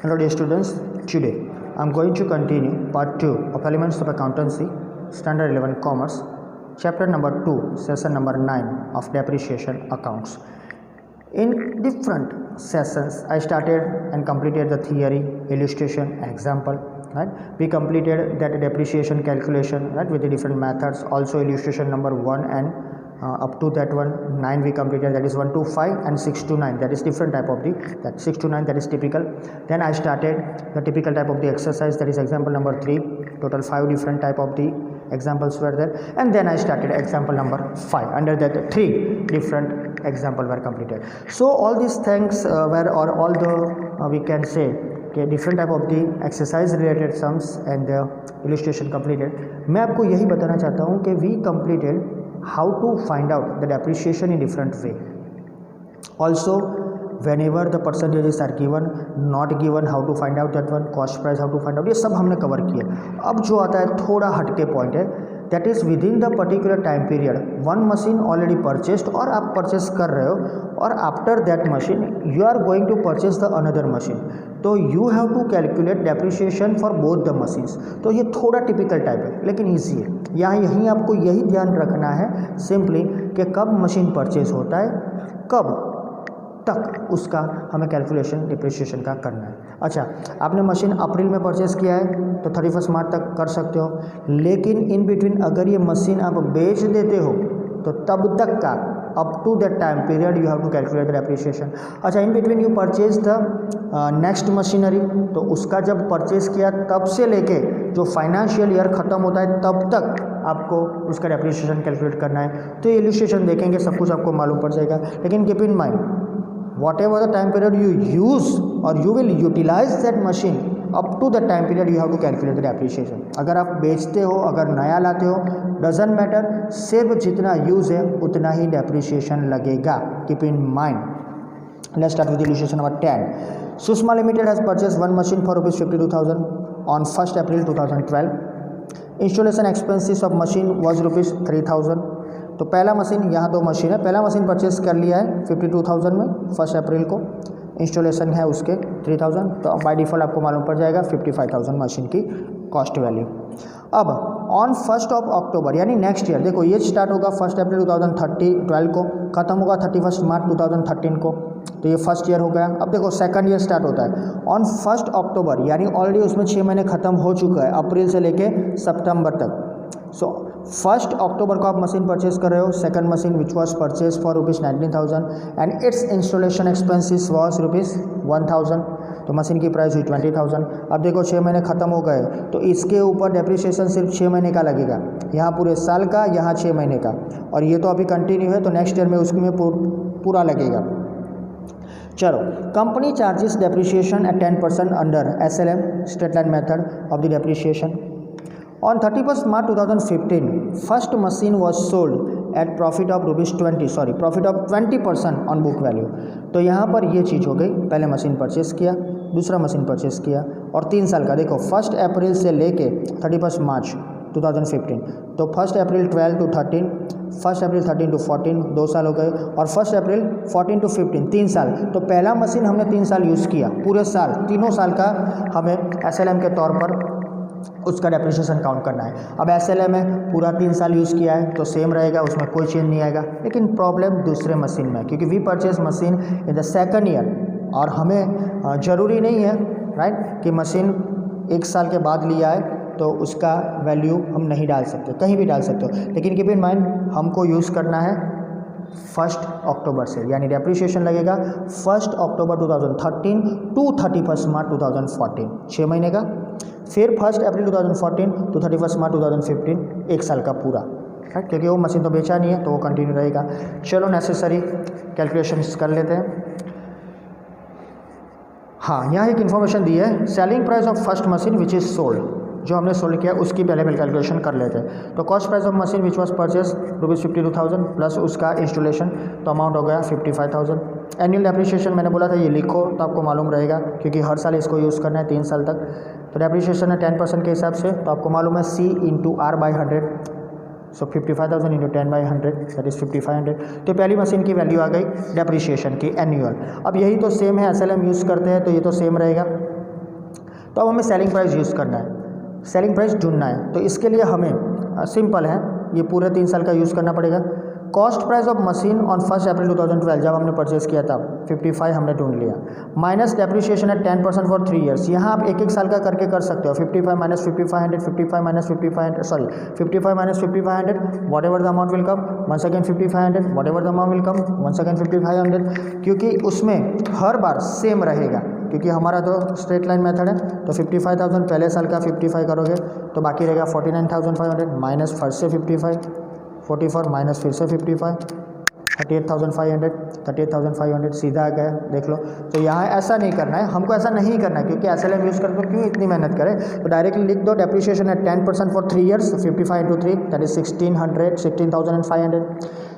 Hello dear students, today I am going to continue part 2 of Elements of Accountancy, Standard 11 Commerce, chapter number 2, session number 9 of Depreciation Accounts. In different sessions, I started and completed the theory, illustration, example. Right? We completed that depreciation calculation, right, with the different methods. Also illustration number 1 and up to that one 9 we completed, that is 1 to 5, and 6 to 9, that is different type of the, that 6 to 9 that is typical. Then I started the typical type of the exercise, that is example number 3. Total 5 different type of the examples were there, and then I started example number 5. Under that 3 different example were completed. So all these things were, or all the we can say कि different type of the exercise related sums and illustration completed. मैं आपको यही बताना चाहता हूँ कि we completed how to find out the depreciation in different way. Also whenever the percentages are given, not given, how to find out that one, cost price how to find out, ये सब हमने cover किया. अब जो आता है थोड़ा हटके पॉइंट है, that is with in the particular time period one machine already purchased और आप परचेस कर रहे हो, और after that machine you are going to purchase the another machine, तो you have to calculate depreciation for both the machines. तो ये थोड़ा टिपिकल टाइप है लेकिन ईजी है. यहाँ यहीं आपको यही ध्यान रखना है सिंपली कि कब मशीन परचेज होता है, कब तक उसका हमें कैलकुलेशन डिप्रिसिएशन का करना है. अच्छा, आपने मशीन अप्रैल में परचेस किया है तो 31 मार्च तक कर सकते हो, लेकिन इन बिटवीन अगर ये मशीन आप बेच देते हो तो तब तक का up to that time period you have to calculate the depreciation. अच्छा, in between you purchase the next machinery, तो उसका जब परचेज किया तब से लेके जो फाइनेंशियल ईयर ख़त्म होता है तब तक आपको उसका डेप्रिसिएशन कैलकुलेट करना है. तो ये इलस्ट्रेशन देखेंगे सब कुछ आपको मालूम पड़ जाएगा. लेकिन keep in mind whatever the time period you use or you will utilize that machine, up to the time period you have to calculate the depreciation. अगर आप बेचते हो, अगर नया लाते हो, doesn't matter, सिर्फ जितना यूज़ है उतना ही depreciation लगेगा. Keep in mind. Let's start with the illustration number 10. Susma Limited has purchased one machine for rupees 52,000 on 1st April 2012. Installation expenses of machine was rupees 3,000. तो पहला मशीन, यहाँ दो machine है, पहला मशीन परचेस कर लिया है 52,000 में 1 अप्रैल को, इंस्टॉलेशन है उसके 3,000, तो बाय डिफ़ॉल्ट आपको मालूम पड़ जाएगा 55,000 मशीन की कॉस्ट वैल्यू. अब ऑन 1 अक्टूबर यानी नेक्स्ट ईयर, देखो ये स्टार्ट होगा 1 अप्रैल 2012 को, ख़त्म होगा 31 मार्च 2013 को, तो ये फर्स्ट ईयर हो गया. अब देखो सेकंड ईयर स्टार्ट होता है ऑन 1 अक्टूबर, यानी ऑलरेडी उसमें 6 महीने ख़त्म हो चुका है, अप्रैल से लेके सितंबर तक. सो 1 अक्टूबर को आप मशीन परचेज कर रहे हो, second machine which was purchase for rupees 19,000 and it's installation expenses was rupees 1,000, तो मशीन की प्राइस हुई 20,000. अब देखो 6 महीने ख़त्म हो गए, तो इसके ऊपर डेप्रिसिएशन सिर्फ 6 महीने का लगेगा, यहाँ पूरे साल का, यहाँ 6 महीने का, और ये तो अभी कंटिन्यू है, तो नेक्स्ट ईयर में उसमें पूरा लगेगा. चलो, company charges depreciation at 10% under SLM straight line method of the depreciation. On 31st March 2015, first machine was sold at profit of 20% on book value. तो यहाँ पर ये चीज़ हो गई, पहले मशीन परचेस किया, दूसरा मशीन परचेस किया, और 3 साल का, देखो 1 अप्रैल से लेके 31 मार्च 2015, तो 1 अप्रैल 12 to 13, 1 अप्रैल 13 to 14, 2 साल हो गए, और 1 अप्रैल 14 to 15, 3 साल. तो पहला मशीन हमने 3 साल यूज़ किया, पूरे साल, तीनों साल का हमें SLM के तौर पर उसका डेप्रिसिएशन काउंट करना है. अब SLM में पूरा 3 साल यूज़ किया है तो सेम रहेगा, उसमें कोई चेंज नहीं आएगा. लेकिन प्रॉब्लम दूसरे मशीन में, क्योंकि we purchase machine in the second year, और हमें ज़रूरी नहीं है राइट कि मशीन 1 साल के बाद लिया है तो उसका वैल्यू हम नहीं डाल सकते, कहीं भी डाल सकते हो. लेकिन कीप इन माइंड हमको यूज़ करना है 1 अक्टूबर से, यानी डेप्रिसिएशन लगेगा 1 अक्टूबर 2013 टू 31 मार्च 2014, 6 महीने का. फिर 1 अप्रैल 2014 टू 31 मार्च 2015, 1 साल का पूरा, राइट, क्योंकि वो मशीन तो बेचा नहीं है तो वो कंटिन्यू रहेगा. चलो नेसेसरी कैलकुलेशंस कर लेते हैं. हाँ, यहाँ एक इन्फॉर्मेशन दी है, selling price of first machine which is sold, जो हमने सोल्ड किया उसकी पहले कैलकुलेशन कर लेते हैं. तो cost price of machine which was purchase rupees 52,000 plus उसका इंस्टॉलेशन, तो अमाउंट हो गया 55,000. एनुअल डेप्रिसिएशन मैंने बोला था ये लिखो तो आपको मालूम रहेगा, क्योंकि हर साल इसको यूज़ करना है 3 साल तक. तो डेप्रिसिएशन है 10% के हिसाब से, तो आपको मालूम है C into R by 100, so 55,000 into 10 by 100 that is 5500. तो पहली मशीन की वैल्यू आ गई डेप्रिसिएशन की एनुअल. अब यही तो सेम है, SLM यूज़ करते हैं तो ये तो सेम रहेगा. तो अब हमें सेलिंग प्राइस यूज़ करना है, सेलिंग प्राइस ढूंढना है। तो इसके लिए हमें सिंपल है, ये पूरे 3 साल का यूज़ करना पड़ेगा। Cost price of machine on 1 April 2012 जब हमने परचेस किया था 55 हमने ढूंढ लिया, माइनस डेप्रिसिएशन है 10% फॉर 3 ईयर्स। यहाँ आप एक एक साल का करके कर सकते हो, 55 minus 5500, 55 minus 5500, sorry 55 minus 5500, whatever the amount will come, once again 5500, whatever the amount will come, once again 5500, क्योंकि उसमें हर बार सेम रहेगा, क्योंकि हमारा तो स्ट्रेट लाइन मेथड है। तो 55,000 पहले साल का 55 करोगे तो बाकी रहेगा 49,500 माइनस फर्स्ट से 55, 44 माइनस फिर से 55, 38,500, 38,500 सीधा आ गया, देख लो। तो यहाँ ऐसा नहीं करना है, हमको ऐसा नहीं करना है, क्योंकि SLM यूज़ करते हो क्यों इतनी मेहनत करें। तो डायरेक्टली लिख दो डेप्रिसिएशन है 10% for 3 years, 55 into 3 that is 16,500।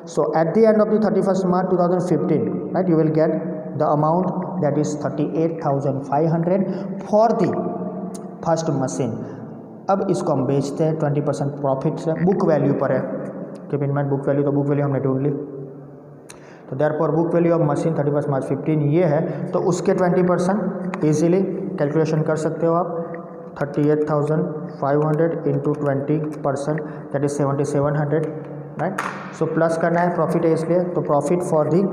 So eight the end of the 31st March 2015 right you will get the amount that is 38,500 for the first machine. अब इसको हम बेचते हैं 20% प्रॉफिट से, बुक वैल्यू पर है, keep in mind book value, तो book value हमने ढूंढ ली। तो therefore book value of machine 31 मार्च 15 ये है, तो उसके 20% ईजिली कैलकुलेशन कर सकते हो आप। 38,500 into 20% that is 7,700 right. So plus करना है, प्रॉफिट है इसलिए, तो profit for the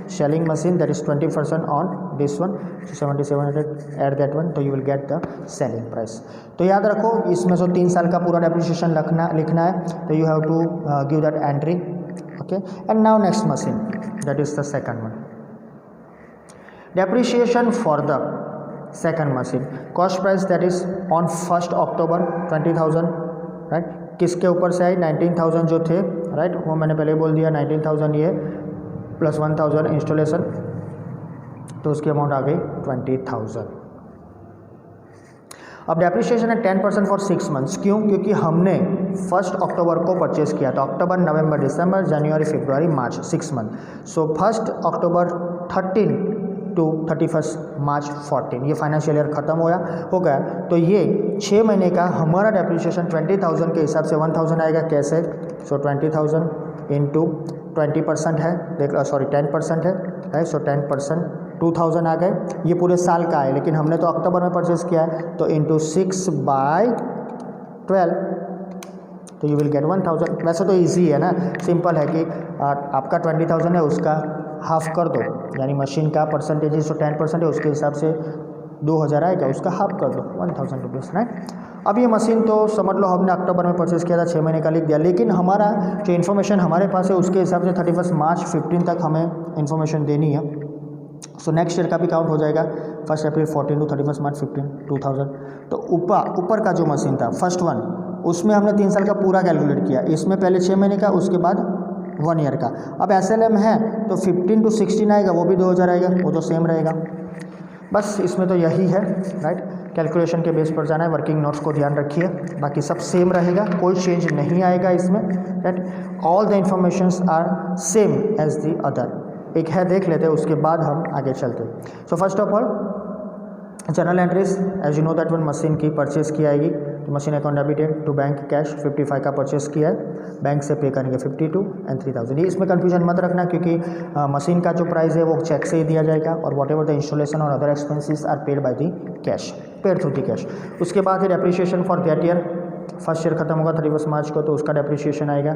selling machine that is 20% on this one, 7,700 at that one, तो you will get the selling price. तो याद रखो इसमें से 3 साल का पूरा डेप्रिसिएशन लिखना है, तो you have to give that entry, okay. And now next machine that is the second one, depreciation for the second machine, cost price that is on 1 October 20,000 right. किसके ऊपर से आई, 19,000 जो थे राइट, वो मैंने पहले बोल दिया 19,000 ये प्लस 1,000 इंस्टॉलेशन, तो उसकी अमाउंट आ गई 20,000। अब डेप्रिसिएशन है 10% फॉर 6 मंथ्स, क्यों, क्योंकि हमने 1 अक्टूबर को परचेस किया था, अक्टूबर नवंबर दिसंबर जनवरी फरवरी मार्च 6 मंथ। सो 1 अक्टूबर 13 टू 31 मार्च 14 ये फाइनेंशियल ईयर खत्म हो गया। तो ये 6 महीने का हमारा डेप्रिसिएशन 20,000 के हिसाब से 1,000 आएगा, कैसे। सो 20,000 इंटू 20% है, देख सॉरी 10% है राइट। सो 10% 2,000 आ गए, ये पूरे साल का है, लेकिन हमने तो अक्टूबर में परचेस किया है, तो इंटू 6/12 तो यू विल गेट 1,000। वैसे तो इजी है ना, सिंपल है कि आपका 20,000 है उसका हाफ कर दो, यानी मशीन का परसेंटेज है, सो 10% है, उसके हिसाब से 2,000 आएगा, उसका हाफ कर दो 1,000 रुपीज़ राइट। अब ये मशीन तो समझ लो हमने अक्टूबर में परचेस किया था, 6 महीने का लिख दिया, लेकिन हमारा जो इन्फॉर्मेशन हमारे पास है उसके हिसाब से 31 मार्च 15 तक हमें इन्फॉर्मेशन देनी है। सो नेक्स्ट ईयर का भी काउंट हो जाएगा, 1 अप्रैल 14 टू 31 मार्च 15 2000। तो ऊपर का जो मशीन था फर्स्ट वन, उसमें हमने 3 साल का पूरा कैलकुलेट किया, इसमें पहले 6 महीने का, उसके बाद 1 ईयर का। अब SLM है तो 15 टू 16 आएगा, वो भी 2,000 आएगा, वो तो सेम रहेगा। बस इसमें तो यही है राइट, कैलकुलेशन के बेस पर जाना है, वर्किंग नोट्स को ध्यान रखिए, बाकी सब सेम रहेगा, कोई चेंज नहीं आएगा इसमें right. All the informations are same as the other. एक है देख लेते हैं, उसके बाद हम आगे चलते हैं। So first of all journal entries, as you know that one machine की परचेस की आएगी, तो machine account debited to bank cash 55 का परचेस किया है, बैंक से पे करेंगे 52 एंड 3,000। ये इसमें कन्फ्यूजन मत रखना, क्योंकि मशीन का जो प्राइस है वो चेक से ही दिया जाएगा, और वॉट एवर द इंस्टॉलेशन और other expenses are paid by the cash, paid through the cash. उसके बाद है depreciation for that year, first year खत्म होगा 31 मार्च को, तो उसका डेप्रिसिएशन आएगा,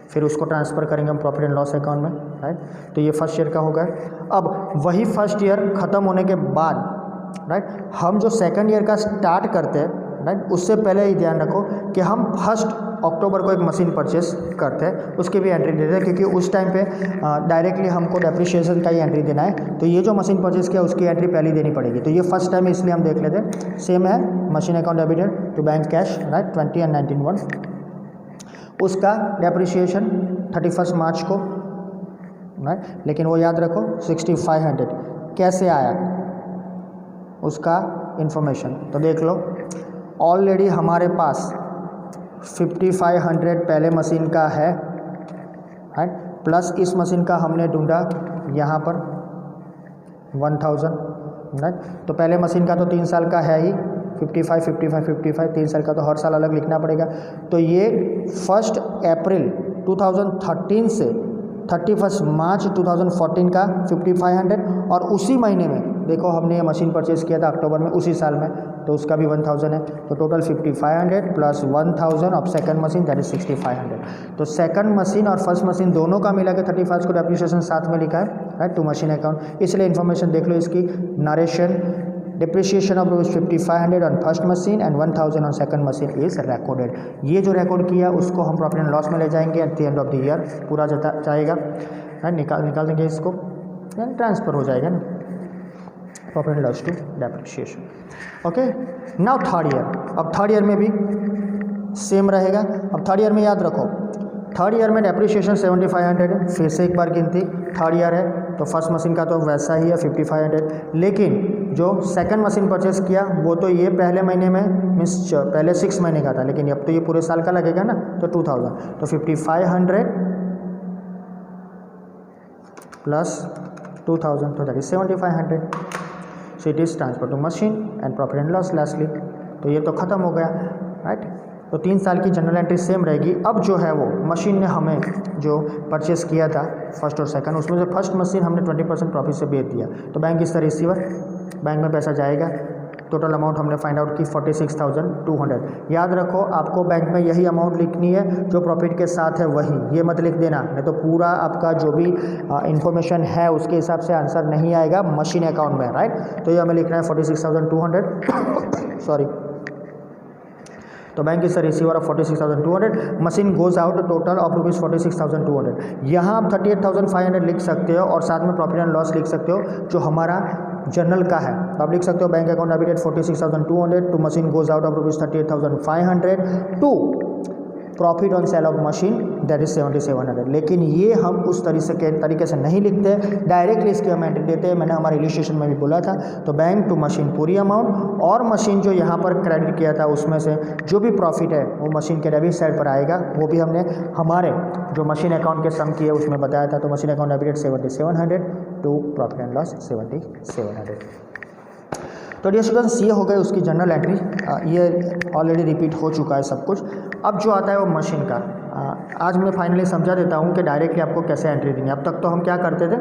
फिर उसको ट्रांसफ़र करेंगे हम प्रॉफिट एंड लॉस अकाउंट में राइट। तो ये फर्स्ट ईयर का होगा। अब वही फर्स्ट ईयर ख़त्म होने के बाद राइट, हम जो सेकंड ईयर का स्टार्ट करते हैं राइट, उससे पहले ही ध्यान रखो कि हम 1 अक्टूबर को एक मशीन परचेस करते हैं, उसकी भी एंट्री देते हैं, क्योंकि उस टाइम पे डायरेक्टली हमको डेप्रिसिएशन का ही एंट्री देना है। तो ये जो मशीन परचेस किया उसकी एंट्री पहले देनी पड़ेगी, तो ये फर्स्ट टाइम इसलिए हम देख लेते हैं। सेम है, machine account debited to bank cash right 20 and 19 उसका डेप्रिसिएशन 31 मार्च को राइट, लेकिन वो याद रखो 6,500 कैसे आया उसका इन्फॉर्मेशन तो देख लो। ऑलरेडी हमारे पास 5,500 पहले मशीन का है राइट, प्लस इस मशीन का हमने ढूंढा यहाँ पर 1,000 राइट। तो पहले मशीन का तो 3 साल का है ही, 55 55 55 3 साल का तो हर साल अलग लिखना पड़ेगा। तो ये 1 अप्रैल 2013 से 31 मार्च 2014 का 5,500, और उसी महीने में देखो हमने ये मशीन परचेस किया था अक्टूबर में, उसी साल में तो उसका भी 1000 है, तो total 5500 plus 1000 of second machine that is 6500। तो सेकंड मशीन और फर्स्ट मशीन दोनों का मिला के 35 को डेप्रिसिएशन साथ में लिखा है, राइट, टू मशीन अकाउंट। इसलिए इन्फॉर्मेशन देख लो इसकी, narration depreciation of rupees 5500 on first machine and 1000 on second machine is recorded। ये जो रिकॉर्ड किया उसको हम प्रॉफिट एंड लॉस में ले जाएंगे at the end of the year, पूरा जाएगा, निकाल देंगे इसको, ट्रांसफ़र हो जाएगा ना profit and loss to depreciation. Okay, now third year. अब थर्ड ईयर में भी सेम रहेगा। अब थर्ड ईयर में याद रखो, थर्ड ईयर में डेप्रिसिएशन 7500 है, फिर से एक बार गिनती, थर्ड ईयर है तो फर्स्ट मशीन का तो वैसा ही है 5500, लेकिन जो सेकंड मशीन परचेस किया वो तो ये पहले महीने में मीन्स पहले 6 महीने का था, लेकिन अब तो ये पूरे साल का लगेगा ना, तो 2000, तो 5500 प्लस 2000 तो that is 7500। So it is transfer to machine and profit and loss lastly. तो ये तो ख़त्म हो गया, राइट। तो 3 साल की जनरल एंट्री सेम रहेगी। अब जो है वो मशीन ने हमें जो परचेस किया था फर्स्ट और सेकंड, उसमें से फर्स्ट मशीन हमने 20% प्रॉफिट से बेच दिया, तो bank is the receiver, bank में पैसा जाएगा। टोटल अमाउंट हमने फाइंड आउट की 46,200। याद रखो आपको बैंक में यही अमाउंट लिखनी है जो प्रॉफिट के साथ है वही, ये मत लिख देना, नहीं तो पूरा आपका जो भी इंफॉर्मेशन है उसके हिसाब से आंसर नहीं आएगा मशीन अकाउंट में, राइट। तो ये हमें लिखना है 46,200 सॉरी। तो bank is the receiver of 46,200। Machine goes out total of rupees 46,200। यहाँ आप 38,500 लिख सकते हो और साथ में प्रॉफिट एंड लॉस लिख सकते हो जो हमारा जनरल का है। तो आप लिख सकते हो bank account debited 46,200 to machine goes out of rupees 38,500 to profit on sale of machine that is 7,700। लेकिन ये हम उस तरीके से नहीं लिखते, डायरेक्टली इसकी हम एंट्री देते हैं। मैंने हमारे इलिस्ट्रेशन में भी बोला था। तो बैंक टू मशीन पूरी अमाउंट, और मशीन जो यहाँ पर क्रेडिट किया था उसमें से जो भी प्रॉफिट है वो मशीन के डेबिट साइड पर आएगा, वो भी हमने हमारे जो मशीन अकाउंट के सम किए उसमें बताया था। तो machine account debited 7,700 to profit and loss 7,700। तो डियर स्टूडेंट्स ये हो गए उसकी जनरल एंट्री, ये ऑलरेडी रिपीट हो चुका है सब कुछ। अब जो आता है वो मशीन का, आज मैं फाइनली समझा देता हूँ कि डायरेक्टली आपको कैसे एंट्री देनी है। अब तक तो हम क्या करते थे,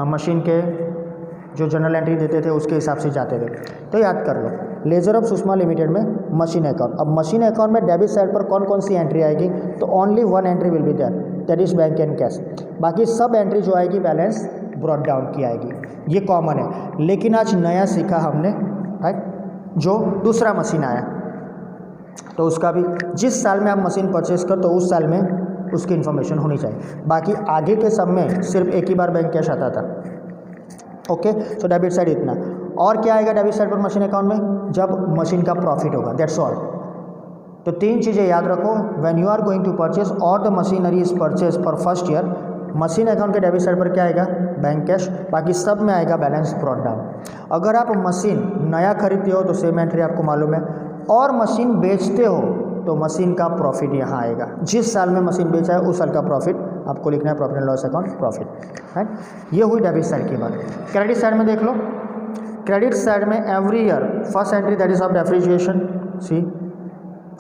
मशीन के जो जनरल एंट्री देते थे उसके हिसाब से जाते थे। तो याद कर लो, लेजर ऑफ सुषमा लिमिटेड में मशीन अकाउंट। अब मशीन अकाउंट में डेबिट साइड पर कौन कौन सी एंट्री आएगी, तो only one entry will be there, that is bank and cash. बाकी सब एंट्री जो आएगी बैलेंस ब्रॉट डाउन की आएगी, ये कॉमन है। लेकिन आज नया सीखा हमने, राइट, जो दूसरा मशीन आया तो उसका भी जिस साल में आप मशीन परचेस कर तो उस साल में उसकी इन्फॉर्मेशन होनी चाहिए। बाकी आगे के सब में सिर्फ एक ही बार बैंक कैश आता था। ओके, सो डेबिट साइड इतना। और क्या आएगा डेबिट साइड पर मशीन अकाउंट में, जब मशीन का प्रॉफिट होगा, दैट्स ऑल। तो 3 चीज़ें याद रखो, when you are going to purchase और the machinery is purchase for first year, machine account के डेबिट साइड पर क्या आएगा, बैंक कैश। बाकी सब में आएगा बैलेंस ब्रॉट डाउन। अगर आप मशीन नया खरीदते हो तो सेम एंट्री आपको मालूम है, और मशीन बेचते हो तो मशीन का प्रॉफिट यहाँ आएगा। जिस साल में मशीन बेचा है उस साल का प्रॉफिट आपको लिखना है, profit and loss account profit, right. ये हुई डेबिट साइड की बात। क्रेडिट साइड में देख लो, क्रेडिट साइड में every year first entry that is of depreciation, C,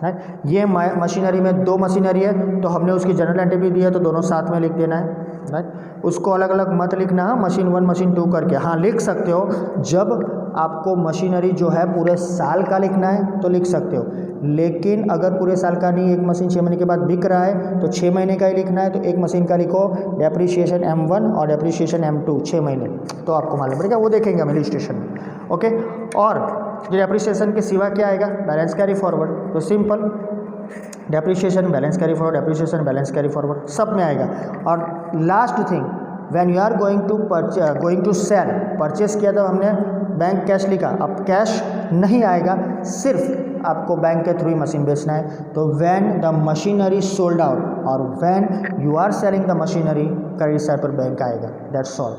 right. ये मशीनरी में 2 मशीनरी है तो हमने उसकी जनरल एंट्री भी दी है, तो दोनों साथ में लिख देना है, राइट। उसको अलग अलग मत लिखना है, मशीन 1 मशीन 2 करके। हाँ लिख सकते हो, जब आपको मशीनरी जो है पूरे साल का लिखना है तो लिख सकते हो, लेकिन अगर पूरे साल का नहीं, एक मशीन 6 महीने के बाद बिक रहा है तो 6 महीने का ही लिखना है। तो एक मशीन का लिखो डेप्रिसिएशन M1 और डेप्रिसिएशन M2 6 महीने, तो आपको मालूम पड़ेगा, वो देखेंगे हम रजिस्ट्रेशन में। ओके, और डेप्रिसिएशन के सिवा क्या आएगा, बैलेंस कैरी फॉरवर्ड। तो simple, depreciation balance carry forward, depreciation balance carry forward सब में आएगा। और last thing, when you are going to sell, purchase किया तो हमने बैंक कैश लिखा, अब कैश नहीं आएगा, सिर्फ आपको बैंक के थ्रू ही मशीन बेचना है। तो when the machinery sold out और when you are selling the machinery, credit side पर बैंक आएगा, दैट्स ऑल।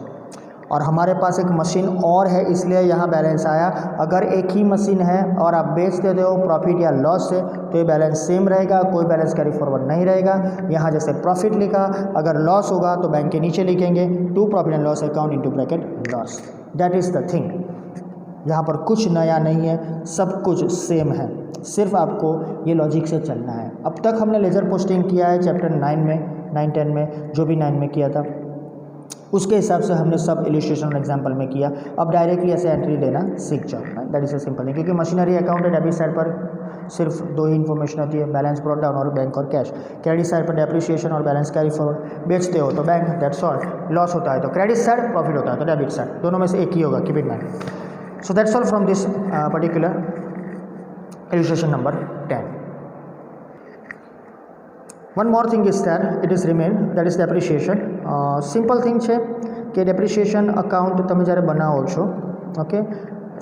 और हमारे पास एक मशीन और है इसलिए यहाँ बैलेंस आया। अगर एक ही मशीन है और आप बेच देते हो प्रॉफिट या लॉस से तो ये बैलेंस सेम रहेगा, कोई बैलेंस कैरी फॉरवर्ड नहीं रहेगा। यहाँ जैसे प्रॉफिट लिखा, अगर लॉस होगा तो बैंक के नीचे लिखेंगे to profit and loss account into bracket loss, that is the thing. यहाँ पर कुछ नया नहीं है, सब कुछ सेम है, सिर्फ आपको ये लॉजिक से चलना है। अब तक हमने लेजर पोस्टिंग किया है चैप्टर 9 में, 9, 10 में, जो भी 9 में किया था। उसके हिसाब से हमने सब इलिस्ट्रेशन एग्जाम्पल में किया। अब डायरेक्टली ऐसे एंट्री लेना सीख जाओ, that is a simple thing, क्योंकि मशीनरी अकाउंट है डेबिट साइड पर सिर्फ दो ही इन्फॉर्मेशन होती है, बैलेंस ब्रॉट डाउन और बैंक और कैश। क्रेडिट साइड पर डेप्रिसिएशन और बैलेंस कैरी फॉरवर्ड, बेचते हो तो बैंक, दैट्स ऑल। लॉस होता है तो क्रेडिट साइड, प्रॉफिट होता है तो डेबिट साइड, दोनों में से एक ही होगा, keep in mind. So that's all from this particular illustration number 10. One more thing is there, it is remain, that is depreciation. Simple thing છે કે depreciation account તમે જ્યારે બનાવો છો, ઓકે,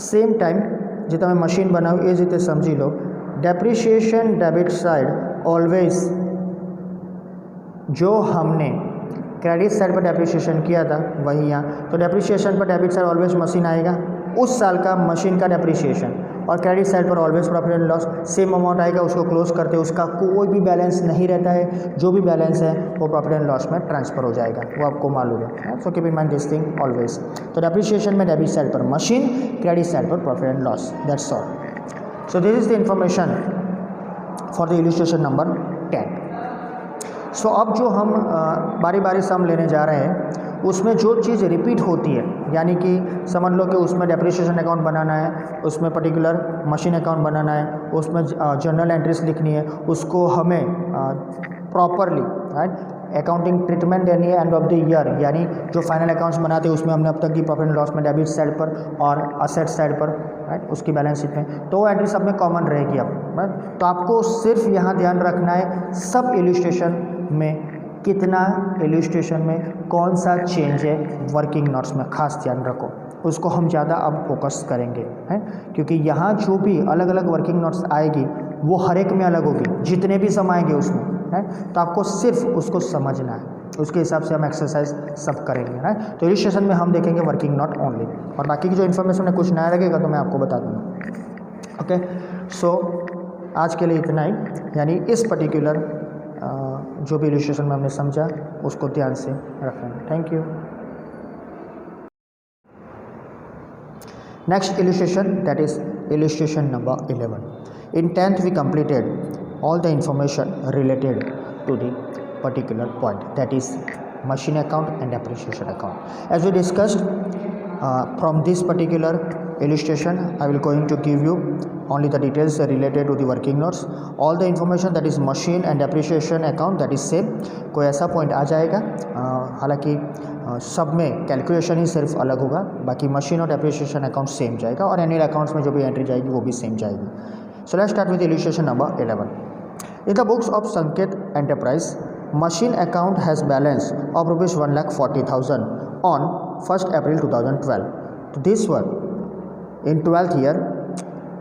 સેમ ટાઈમ જે તમે મશીન બનાવ્યું એ જ રીતે સમજી લો, depreciation डेबिट साइड ऑलवेज, जो हमने क्रेडिट साइड पर डेप्रिसिएशन किया था वही यहाँ, तो डेप्रिसिएशन पर डेबिट साइड ऑलवेज मशीन आएगा, उस साल का मशीन का डेप्रिसिएशन, और क्रेडिट साइड पर always profit and loss same amount आएगा, उसको क्लोज करते हैं, उसका कोई भी बैलेंस नहीं रहता है, जो भी बैलेंस है वो प्रॉफिट एंड लॉस में ट्रांसफर हो जाएगा, वो आपको मालूम है। So keep in mind this thing always. तो डेप्रिसिएशन में डेबिट साइड पर मशीन, क्रेडिट साइड पर profit and loss, that's all. So this is the information for the illustration number 10। सो अब जो हम बारी बारी से हम लेने जा रहे हैं, उसमें जो चीज़ रिपीट होती है, यानी कि समझ लो कि उसमें डेप्रिसिएशन अकाउंट बनाना है, उसमें पर्टिकुलर मशीन अकाउंट बनाना है, उसमें जर्नल एंट्रीज लिखनी है, उसको हमें प्रॉपरली राइट अकाउंटिंग ट्रीटमेंट देनी है एंड ऑफ द ईयर, यानी जो फाइनल अकाउंट्स बनाते हैं उसमें हमने अब तक की प्रॉफिट एंड लॉस में डेबिट साइड पर और असेट साइड पर राइट उसकी बैलेंस शीट में, तो वो एंट्री सब में कॉमन रहेगी अब राइट। तो आपको सिर्फ यहाँ ध्यान रखना है सब इलस्ट्रेशन में कितना इलस्ट्रेशन में कौन सा चेंज है वर्किंग नोट्स में, खास ध्यान रखो, उसको हम ज़्यादा अब फोकस करेंगे हैं, क्योंकि यहाँ जो भी अलग अलग वर्किंग नोट्स आएगी वो हर एक में अलग होगी, जितने भी सम आएंगे उसमें है, तो आपको सिर्फ उसको समझना है, उसके हिसाब से हम एक्सरसाइज सब करेंगे राइट। तो इलस्ट्रेशन में हम देखेंगे वर्किंग नोट ओनली, और बाकी की जो इन्फॉर्मेशन में कुछ नया लगेगा तो मैं आपको बता दूँगा। ओके, सो आज के लिए इतना ही, यानी इस पर्टिकुलर जो भी इलस्ट्रेशन में हमने समझा उसको ध्यान से रखना। Thank you. Next illustration, that is illustration number 11. In 10th we completed all the information related to the particular point, that is machine account and depreciation account. As we discussed from this particular illustration, I will going to give you only the details related to the working notes. All the information that is machine and depreciation account, that is same. कोई ऐसा point आ जाएगा, हालांकि सब में calculation ही सिर्फ अलग होगा, बाकी मशीन और डेप्रिसिएशन अकाउंट सेम जाएगा, और एनुअल अकाउंट्स में जो भी एंट्री जाएगी वो भी सेम जाएगी। So let's start with illustration number 11. In the books of Sanket Enterprise, machine account has balance of rupees 1,40,000 on 1st April 2012. So this one, in 12th year,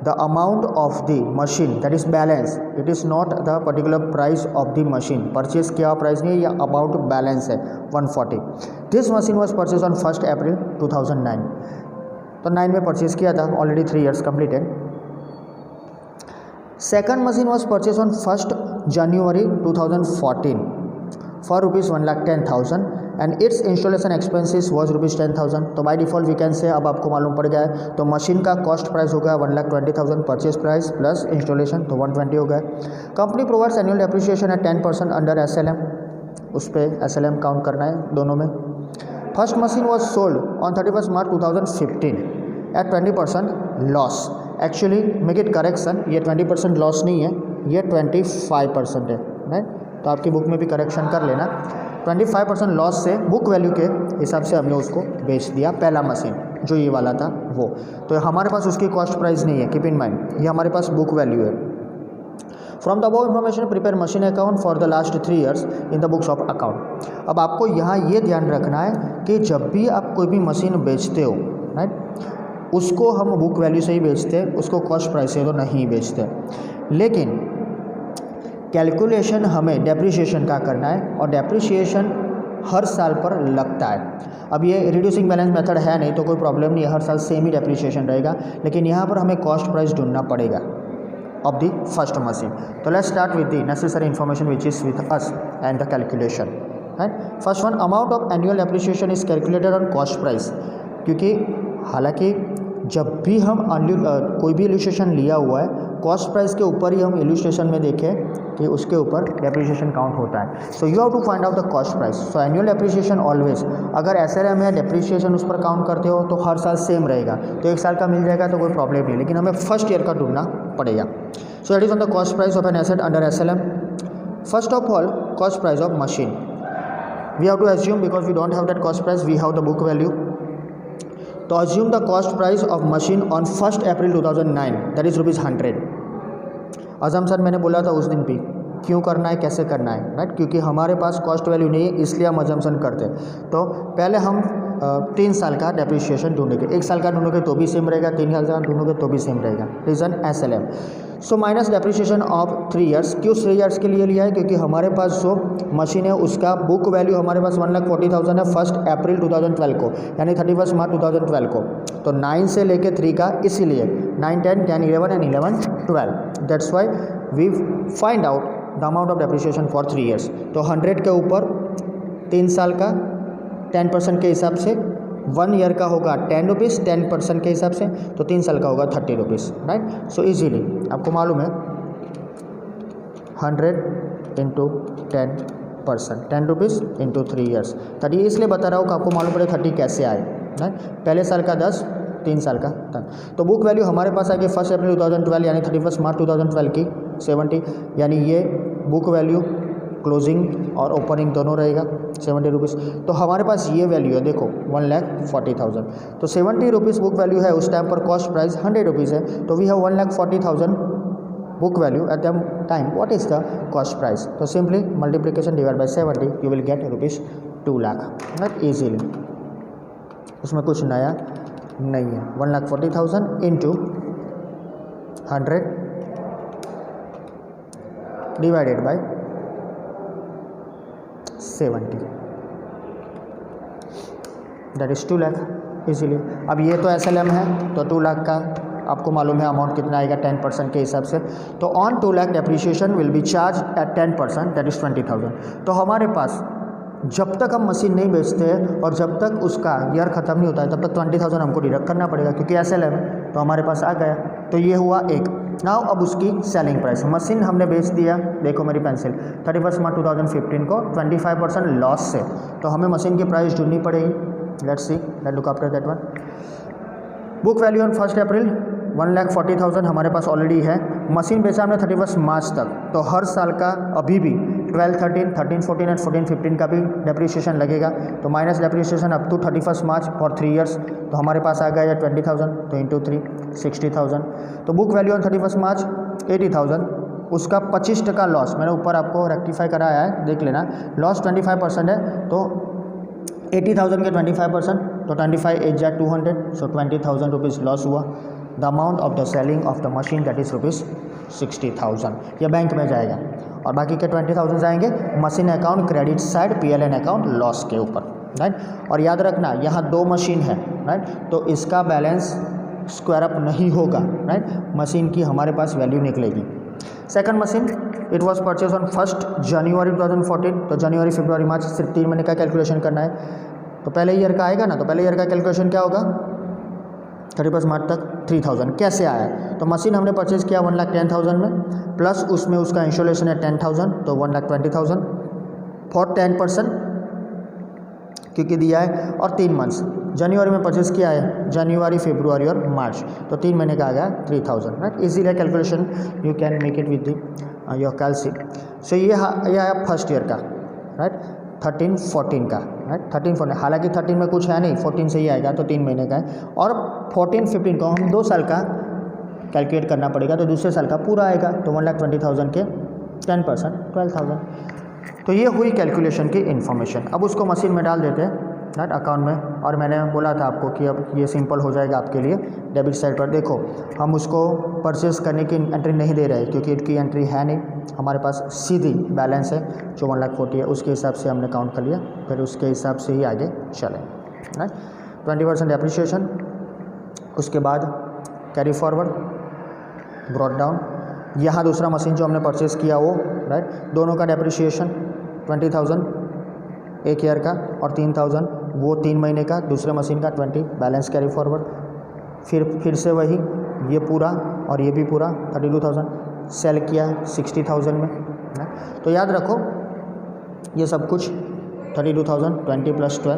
the amount of the machine, that is balance, it is not the particular price of the machine, purchase किया price नहीं है, या about balance है 140. This machine was purchased on 1st April 2009. तो 9 में purchase किया था, already 3 years completed. Second machine was purchased on 1st January 2014 for rupees 1,10,000 and its installation expenses was rupees 10,000. तो by default we can say, अब आपको मालूम पड़ गया है, तो मशीन का कॉस्ट प्राइस हो गया 1,20,000 परचेज प्राइस प्लस इंस्टॉलेशन, तो 120 हो गया। Company provides annual depreciation at 10% under SLM, उस पर SLM काउंट करना है दोनों में। First machine was sold on 31 March 2015 at 20% loss. Actually make it correction, ये 20% लॉस नहीं है, ये 25% है राइट, तो आपकी बुक में भी करेक्शन कर लेना। 25% लॉस से बुक वैल्यू के हिसाब से हमने उसको बेच दिया, पहला मशीन जो ये वाला था वो, तो हमारे पास उसकी कॉस्ट प्राइस नहीं है, कीप इन माइंड, ये हमारे पास बुक वैल्यू है। From the above information prepare machine account for the last 3 years in the books of account. अब आपको यहाँ ये ध्यान रखना है कि जब भी आप कोई भी मशीन बेचते हो राइट, उसको हम बुक वैल्यू से ही बेचते हैं, उसको कॉस्ट प्राइस से तो नहीं बेचते, लेकिन कैलकुलेशन हमें डेप्रिसिएशन का करना है, और डेप्रिसिएशन हर साल पर लगता है। अब ये रिड्यूसिंग बैलेंस मेथड है नहीं तो कोई प्रॉब्लम नहीं है, हर साल सेम ही डेप्रिसिएशन रहेगा, लेकिन यहाँ पर हमें कॉस्ट प्राइस ढूंढना पड़ेगा ऑफ द फर्स्ट मशीन। तो let's start with the necessary information which is with us and the calculation right. First one, amount of annual depreciation is calculated on cost price, क्योंकि हालांकि जब भी हम कोई भी इलस्ट्रेशन लिया हुआ है, कॉस्ट प्राइस के ऊपर ही हम इलस्ट्रेशन में देखें कि उसके ऊपर डेप्रिसिएशन काउंट होता है। So you have to find out the cost price. So annual depreciation always, अगर SLM है डेप्रिसिएशन उस पर काउंट करते हो तो हर साल सेम रहेगा, तो एक साल का मिल जाएगा तो कोई प्रॉब्लम नहीं, लेकिन हमें फर्स्ट ईयर का ढूंढना पड़ेगा। So that is on the cost price of an asset under SLM। First of all, cost price of machine we have to assume, because we don't have that cost price, we have the book value. तो assume the cost price of machine on 1st April 2009, that is ₹100। assumption मैंने बोला था उस दिन भी, क्यों करना है, कैसे करना है, राइट, क्योंकि हमारे पास कॉस्ट वैल्यू नहीं है, इसलिए हम assumption करते हैं। तो पहले हम 3 साल का डेप्रिसिएशन ढूंढेंगे, 1 साल का ढूंढोगे तो भी सेम रहेगा, 3 साल का ढूंढोगे तो भी सेम रहेगा। Reason SLM। So minus depreciation of 3 years. क्यों 3 ईयर्स के लिए लिया है, क्योंकि हमारे पास जो मशीन है उसका बुक वैल्यू हमारे पास 1,40,000 है 1 अप्रैल 2012 को, यानी 31 मार्च 2012 को। तो 9 से लेके 3 का, इसीलिए 9, 10, 10, 11 and 11, 12। That's why we find out the amount of depreciation for 3 years. तो 100 के ऊपर 3 साल का 10% के हिसाब से, 1 ईयर का होगा 10 रुपीज़ 10% के हिसाब से, तो 3 साल का होगा 30 रुपीज़, राइट। सो इजीली आपको मालूम है 100 इंटू 10%, 10 रुपीज़ इंटू 3 ईयर्स 30। इसलिए बता रहा हूँ कि आपको मालूम पड़े 30 कैसे आए, राइट। पहले साल का 10, 3 साल का 10। तो बुक वैल्यू हमारे पास आएगी 1 अप्रैल 2012 यानी 31 मार्च 2012 की 70, यानी ये बुक वैल्यू क्लोजिंग और ओपनिंग दोनों रहेगा 70 रुपीज़। तो हमारे पास ये वैल्यू है, देखो 1,40,000। तो 70 रुपीज़ बुक वैल्यू है, उस टाइम पर कॉस्ट प्राइस 100 रुपीज़ है, तो we have 1,40,000 book value at the time. What is the cost price? तो simply multiplication divide by 70, you will get ₹2 lakh, right, easily. उसमें कुछ नया नहीं है। 1,40,000 into 100 divided by 70, that is 2 lakh easily. अब ये तो SLM है, तो 2 लाख का आपको मालूम है अमाउंट कितना आएगा 10% के हिसाब से। तो on 2 lakh depreciation will B charge at 10%, that is 20,000। तो हमारे पास जब तक हम मशीन नहीं बेचते हैं और जब तक उसका ईयर ख़त्म नहीं होता है तब तक 20,000 हमको डिडक्ट करना पड़ेगा, क्योंकि SLM है तो हमारे पास आ गया। तो ये हुआ एक। नाउ अब उसकी सेलिंग प्राइस, मशीन हमने बेच दिया, देखो मेरी पेंसिल, 31 मार्च 2015 को 25% लॉस से, तो हमें मशीन की प्राइस ढूंढनी पड़ेगी। Let's see, let's look after that one. Book value on 1 अप्रैल 1,40,000 हमारे पास ऑलरेडी है। मशीन बेचा हमने 31 मार्च तक, तो हर साल का अभी भी 12, 13, 13, 14 एंड 14, 15 का भी डेप्रिसिएशन लगेगा। तो minus depreciation up to 31 March for 3 years, तो हमारे पास आ गया 20,000, तो इंटू 3 60,000। तो बुक वैल्यू ऑन 31 मार्च 80,000, उसका 25% लॉस, मैंने ऊपर आपको रेक्टिफाई कराया है, देख लेना। लॉस 25% है, तो 80,000 के 25%, तो 25 8 जा 200, सो 20,000 रुपीज़ लॉस हुआ। The amount of the selling of the machine that is ₹60,000, यह बैंक में जाएगा, और बाकी के 20,000 जाएंगे machine account credit side PLN account loss के ऊपर, राइट। और याद रखना यहाँ 2 मशीन है, राइट, तो इसका बैलेंस स्क्वायर अप नहीं होगा, राइट, मशीन की हमारे पास वैल्यू निकलेगी। Second machine it was purchase on 1 जनवरी 2014, तो जनवरी फरवरी मार्च सिर्फ 3 महीने का कैलकुलेशन करना है। तो पहले ईयर का आएगा ना, तो पहले ईयर का कैलकुलेशन क्या होगा, 31 मार्च तक 3,000 कैसे आया। तो मशीन हमने परचेज किया 1,10,000 में, प्लस उसमें उसका इंश्योरेशन है 10,000, तो 1,20,000 फॉर 10% क्योंकि दिया है, और 3 मंथ्स जनवरी में परचेज किया है, जनवरी फरवरी और मार्च, तो 3 महीने का आ गया 3,000, right. Easily calculation you can make it with the your calcy. So ये है फर्स्ट ईयर का, राइट, 13, 14 का, राइट, 13, 14, हालांकि 13 में कुछ है नहीं, 14 से ही आएगा, तो 3 महीने का है। और 14, 15 को हम 2 साल का कैलकुलेट करना पड़ेगा, तो दूसरे साल का पूरा आएगा, तो 1,20,000 के 10% 12,000। तो ये हुई कैलकुलेशन की इन्फॉर्मेशन। अब उसको मशीन में डाल देते हैं, राइट, अकाउंट में। और मैंने बोला था आपको कि अब ये सिंपल हो जाएगा आपके लिए। डेबिट साइड पर देखो, हम उसको परचेस करने की एंट्री नहीं दे रहे, क्योंकि इसकी एंट्री है नहीं, हमारे पास सीधी बैलेंस है जो 1,40,000 है, उसके हिसाब से हमने काउंट कर लिया, फिर उसके हिसाब से ही आगे चलें, राइट। 20% डेप्रिसिएशन, उसके बाद कैरी फॉरवर्ड, ब्रॉट डाउन। यहाँ दूसरा मशीन जो हमने परचेस किया वो, राइट, दोनों का डेप्रिसिएशन 20,000 1 ईयर का, और 3,000 वो 3 महीने का, दूसरे मशीन का 20 बैलेंस कैरी फॉरवर्ड। फिर से वही, ये पूरा और ये भी पूरा 32,000 सेल किया 60,000 में। तो याद रखो ये सब कुछ 32,000 20 + 12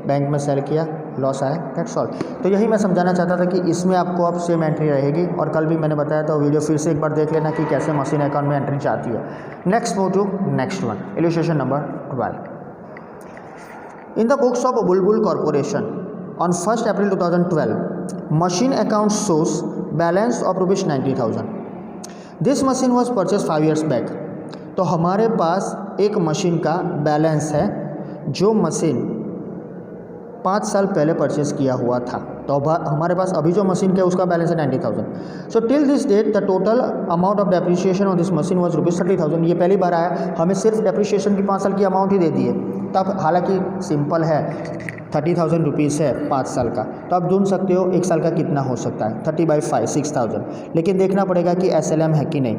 बैंक में सेल किया, लॉस आया, दैट्स ऑल। तो यही मैं समझाना चाहता था कि इसमें आपको अब सेम एंट्री रहेगी, और कल भी मैंने बताया था, वीडियो फिर से एक बार देख लेना कि कैसे मशीन अकाउंट में एंट्री चाहती है। Next move to next one, illustration number 12। In the books of Bulbul corporation on 1 April 2012 machine account shows balance of ₹90,000. This machine was purchase 5 years back. तो हमारे पास एक मशीन का बैलेंस है जो मशीन 5 साल पहले परचेज किया हुआ था। तो हमारे पास अभी जो मशीन का उसका बैलेंस है 90,000। So till this date the total amount of depreciation of this machine was ₹30,000। ये पहली बार आया, हमें सिर्फ डेप्रिसिएशन की 5 साल की अमाउंट ही दे दी है। तब हालांकि सिंपल है, 30,000 रुपीज़ है 5 साल का, तो आप ढूंढ सकते हो 1 साल का कितना हो सकता है, 30/5 6,000। लेकिन देखना पड़ेगा कि SLM है कि नहीं।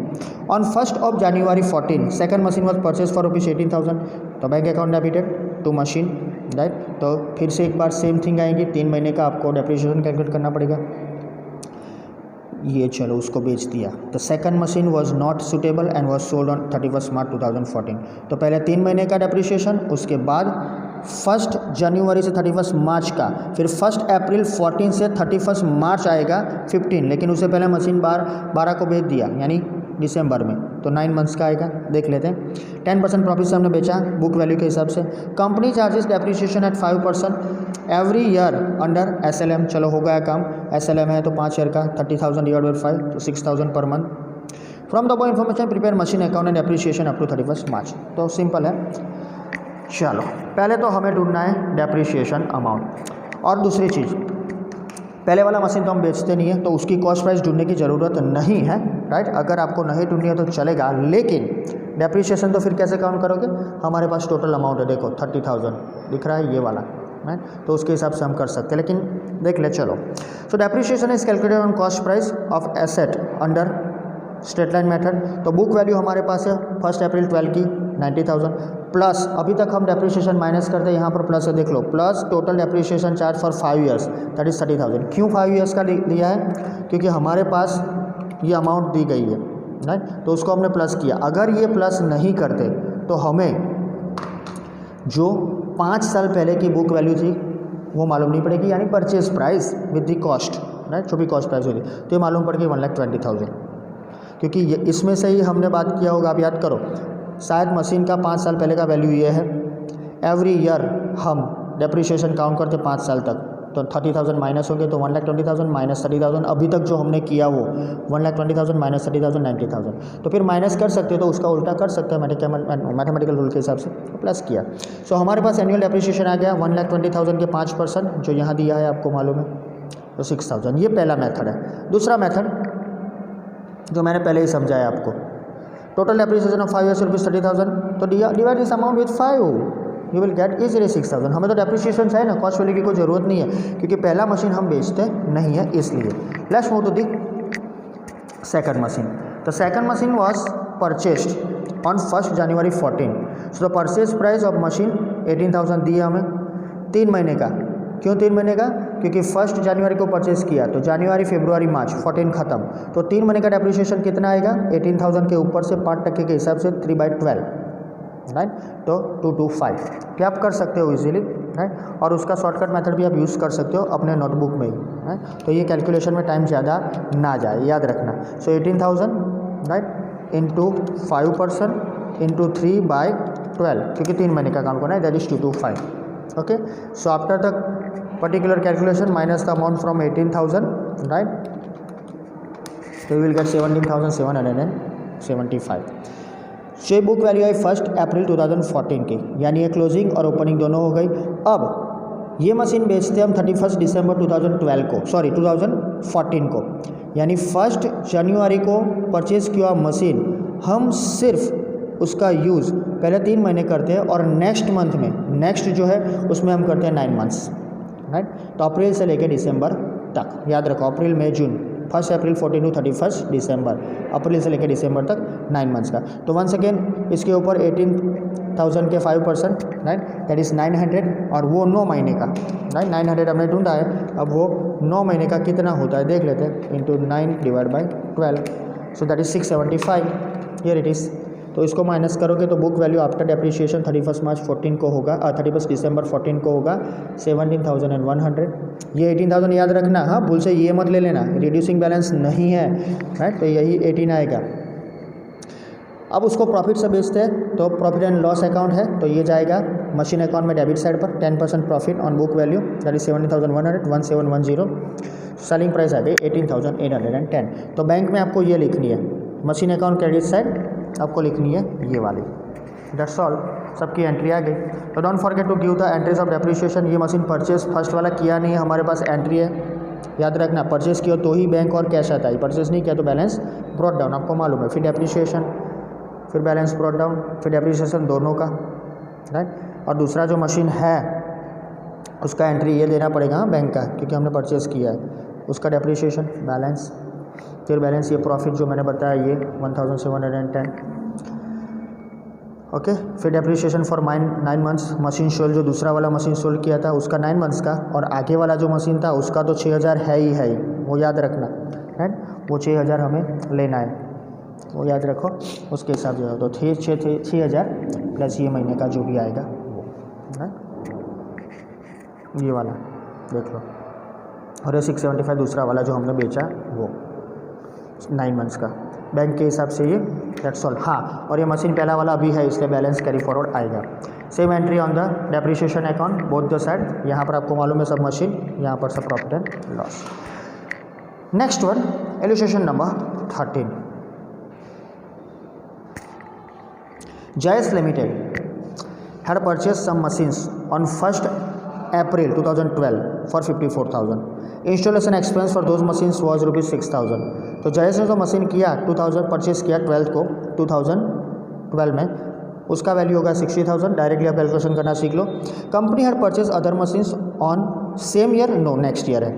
On 1 January 14 second machine was purchase for ₹18,000। तो bank account debited to machine, right. तो फिर से एक बार सेम थिंग आएगी, 3 महीने का आपको डेप्रिसिएशन कैलकुलेट करना पड़ेगा। ये चलो उसको बेच दिया। The second machine was not suitable and was sold on 31 March 2014। तो पहले 3 महीने का डेप्रिसिएशन, उसके बाद 1 जनवरी से 31 मार्च का, फिर 1 अप्रैल 14 से 31 मार्च आएगा 15, लेकिन उससे पहले मशीन 12 को बेच दिया, यानी दिसंबर में। तो 9 मंथ्स का आएगा, देख लेते हैं। 10% प्रॉफिट से हमने बेचा बुक वैल्यू के हिसाब से। Company charges depreciation eight 5% every year under SLM। चलो हो गया काम, SLM है तो 5 ईयर का 30,000 / 5 तो 6,000 per month. From the above information prepare machine account and depreciation up to 31 March. तो सिंपल है। चलो पहले तो हमें ढूंढना है डेप्रिसिएशन अमाउंट। और दूसरी चीज़, पहले वाला मशीन तो हम बेचते नहीं है, तो उसकी कॉस्ट प्राइस ढूंढने की ज़रूरत नहीं है, राइट। अगर आपको नहीं ढूंढनी है तो चलेगा, लेकिन डेप्रिसिएशन तो फिर कैसे काउंट करोगे। हमारे पास टोटल अमाउंट है, देखो 30,000 दिख रहा है ये वाला, राइट। तो उसके हिसाब से हम कर सकते हैं, लेकिन देख ले चलो। सो depreciation is calculated on cost price of asset under straight line method. तो बुक वैल्यू हमारे पास है 1 April 12 की 90,000 प्लस, अभी तक हम डेप्रिसिएशन माइनस करते हैं, यहाँ पर प्लस है, देख लो, plus total depreciation charge for 5 years that is 30,000। क्यों 5 years का लिया है, क्योंकि हमारे पास ये अमाउंट दी गई है, राइट। तो उसको हमने प्लस किया। अगर ये प्लस नहीं करते तो हमें जो 5 साल पहले की बुक वैल्यू थी वो मालूम नहीं पड़ेगी, यानी purchase price with the cost, right, जो भी कॉस्ट प्राइस होगी, तो ये मालूम पड़ेगी 1,20,000। क्योंकि ये इसमें से ही हमने बात किया होगा, आप याद करो, शायद मशीन का 5 साल पहले का वैल्यू ये है। एवरी ईयर हम डेप्रिसिएशन काउंट करते 5 साल तक, तो 30,000 माइनस होंगे, तो 1,20,000 माइनस 30,000, अभी तक जो हमने किया वो 1,20,000 माइनस 30,000 90,000। तो फिर माइनस कर सकते हो, तो उसका उल्टा कर सकते हैं मैथमेटिकल रूल के हिसाब से, प्लस किया। सो हमारे पास एनुअल डेप्रिसिएशन आ गया 1,20,000 के 5%, जो यहाँ दिया है आपको मालूम है, तो 6,000। ये पहला मेथड है। दूसरा मेथड जो मैंने पहले ही समझाया आपको, टोटल डेप्रिसिएशन ऑफ 5 years ₹30,000, तो divide this amount with 5, you will gate easily 6,000। हमें तो डेप्रिसिएशन चाहिए ना, कॉस्ट वैल्यू की कोई ज़रूरत नहीं है, क्योंकि पहला मशीन हम बेचते नहीं है, इसलिए। Let's move to the second machine. The second machine was purchased on 1 January 14। So the purchase price of machine 18,000 दी है हमें, 3 महीने का। क्यों 3 महीने का, क्योंकि 1 जनवरी को परचेज किया, तो जनवरी फरवरी मार्च 14 खत्म, तो 3 महीने का डेप्रिसिएशन कितना आएगा, 18,000 के ऊपर से 5% के हिसाब से 3/12, राइट। तो 225 क्या आप कर सकते हो इजीली, राइट। और उसका शॉर्टकट मेथड भी आप यूज़ कर सकते हो अपने नोटबुक में ही, राइट। तो ये कैलकुलेशन में टाइम ज़्यादा ना जाए, याद रखना। सो 18,000, राइट, इंटू 5% इंटू 3/12, क्योंकि 3 महीने का काम करना है, that is 225। Okay, so after the particular calculation minus the amount from 18,000, right, so you will get 17,775। so ये बुक वैल्यू है 1 April 2014 की, यानी ये क्लोजिंग और ओपनिंग दोनों हो गई। अब ये मशीन बेचते हम 31 December 2014 को, यानी 1 जनवरी को परचेज किया मशीन, हम सिर्फ उसका यूज़ पहले 3 महीने करते हैं, और नेक्स्ट मंथ में, नेक्स्ट जो है उसमें हम करते हैं 9 months, राइट। तो अप्रैल से लेकर दिसंबर तक, याद रखो, अप्रैल मई जून 1 अप्रैल 14 टू 31 दिसंबर, अप्रैल से लेकर दिसंबर तक 9 मंथ्स का। तो वंस अगेन इसके ऊपर 18,000 के 5%, राइट, दैट इज़ 900, और वो 9 महीने का, राइट, 900 हमने ढूंढा है। अब वो 9 महीने का कितना होता है देख लेते हैं, into 9 divide by 12, so that is 675, here it is. तो इसको माइनस करोगे तो बुक वैल्यू आफ्टर डेप्रिसिएशन 31 मार्च 14 को होगा, 31 दिसंबर 14 को होगा 17,100। ये 18,000 याद रखना, हाँ, भूल से ये मत ले लेना, रिड्यूसिंग बैलेंस नहीं है, राइट, तो यही 18 आएगा। अब उसको प्रॉफिट से बेचते हैं तो प्रॉफिट एंड लॉस अकाउंट है, तो ये जाएगा मशीन अकाउंट में डेबिट साइड पर 10% profit on book value, that is 17,100, 1710। Selling price आ गई 18,810। तो बैंक में आपको ये लिखनी है, मशीन अकाउंट क्रेडिट साइड आपको लिखनी है ये वाली। दैट्स ऑल, सबकी एंट्री आ गई। तो don't forget to give the entries of depreciation. ये मशीन परचेज फर्स्ट वाला किया नहीं है, हमारे पास एंट्री है, याद रखना, परचेज किया तो ही बैंक और कैश आता है, परचेज नहीं किया तो बैलेंस ब्रॉट डाउन, आपको मालूम है। फिर डेप्रिसिएशन, फिर बैलेंस ब्रॉट डाउन, फिर डेप्रिसिएशन, दोनों का, राइट। और दूसरा जो मशीन है उसका एंट्री ये देना पड़ेगा बैंक का, क्योंकि हमने परचेज किया है, उसका डेप्रिसिएशन, बैलेंस, फिर बैलेंस, ये प्रॉफिट जो मैंने बताया ये 1710, ओके। फिर depreciation for 9 months, machine sold, जो दूसरा वाला मशीन सोल्ड किया था उसका 9 मंथ्स का, और आगे वाला जो मशीन था उसका तो 6,000 है ही, वो याद रखना, राइट, वो 6,000 हमें लेना है, वो याद रखो, उसके हिसाब से। तो 6,000 प्लस ये महीने का जो भी आएगा वो, राइट, ये वाला देख लो, और ये 675 दूसरा वाला जो हमने बेचा वो 9 मंथ्स का, बैंक के हिसाब से ये, दैट्स ऑल। हाँ, और ये मशीन पहला वाला अभी है, इसलिए बैलेंस कैरी फॉरवर्ड आएगा। Same entry on the depreciation account, both the side, यहाँ पर आपको मालूम है सब मशीन, यहाँ पर सब profit and loss. Next one, illustration number 13। Jayes Limited had purchased some machines on 1st April 2012 for 54,000. Installation expense for those machines was rupees 6,000. तो जयेश ने जो मशीन किया 2000 परचेज किया 12 को 2012 में, उसका वैल्यू होगा 60,000। डायरेक्टली आप कैलकुलेशन करना सीख लो। Company had purchase other machines on same year, no next year है,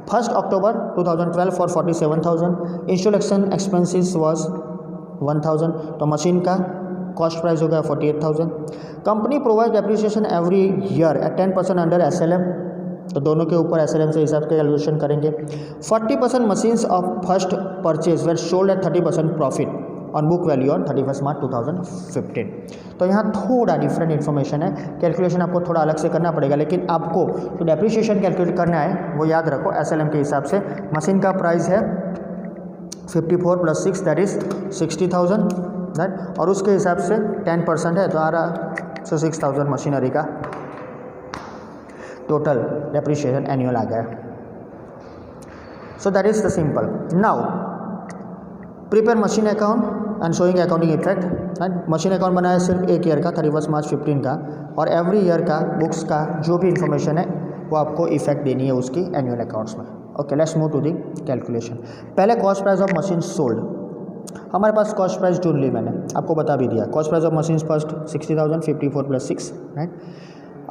1 October 2012 for 47,000। Installation expenses was 1,000, तो मशीन का कॉस्ट प्राइस हो गया 48,000। Company provide depreciation every year at 10% under SLM, तो दोनों के ऊपर SLM से हिसाब के कैलकुलेशन करेंगे। 40% machines of first purchase were sold at 30% profit on book value on 31 March 2015। तो यहाँ थोड़ा डिफरेंट इन्फॉर्मेशन है, कैलकुलेशन आपको थोड़ा अलग से करना पड़ेगा, लेकिन आपको जो डेप्रिसिएशन कैलकुलेट करना है वो याद रखो SLM के हिसाब से। मशीन का प्राइस है 54 + 6 दैट इज़ 60,000, राइट, और उसके हिसाब से 10% है तो आ रहा 6,000 मशीनरी का टोटल डेप्रिसिएशन एनुअल आ गया। सो that is the simple. Now prepare machine account and showing accounting effect, right. Machine account बनाया सिर्फ एक ईयर का 31 मार्च 15 का, और एवरी ईयर का बुक्स का जो भी इंफॉर्मेशन है वो आपको इफेक्ट देनी है उसकी एनुअल अकाउंट्स में। Okay, let's move to the calculation. पहले cost price of machine sold, हमारे पास कॉस्ट प्राइस ढूंढ ली, मैंने आपको बता भी दिया। Cost price of machine first 60,000, 54 + 6, right.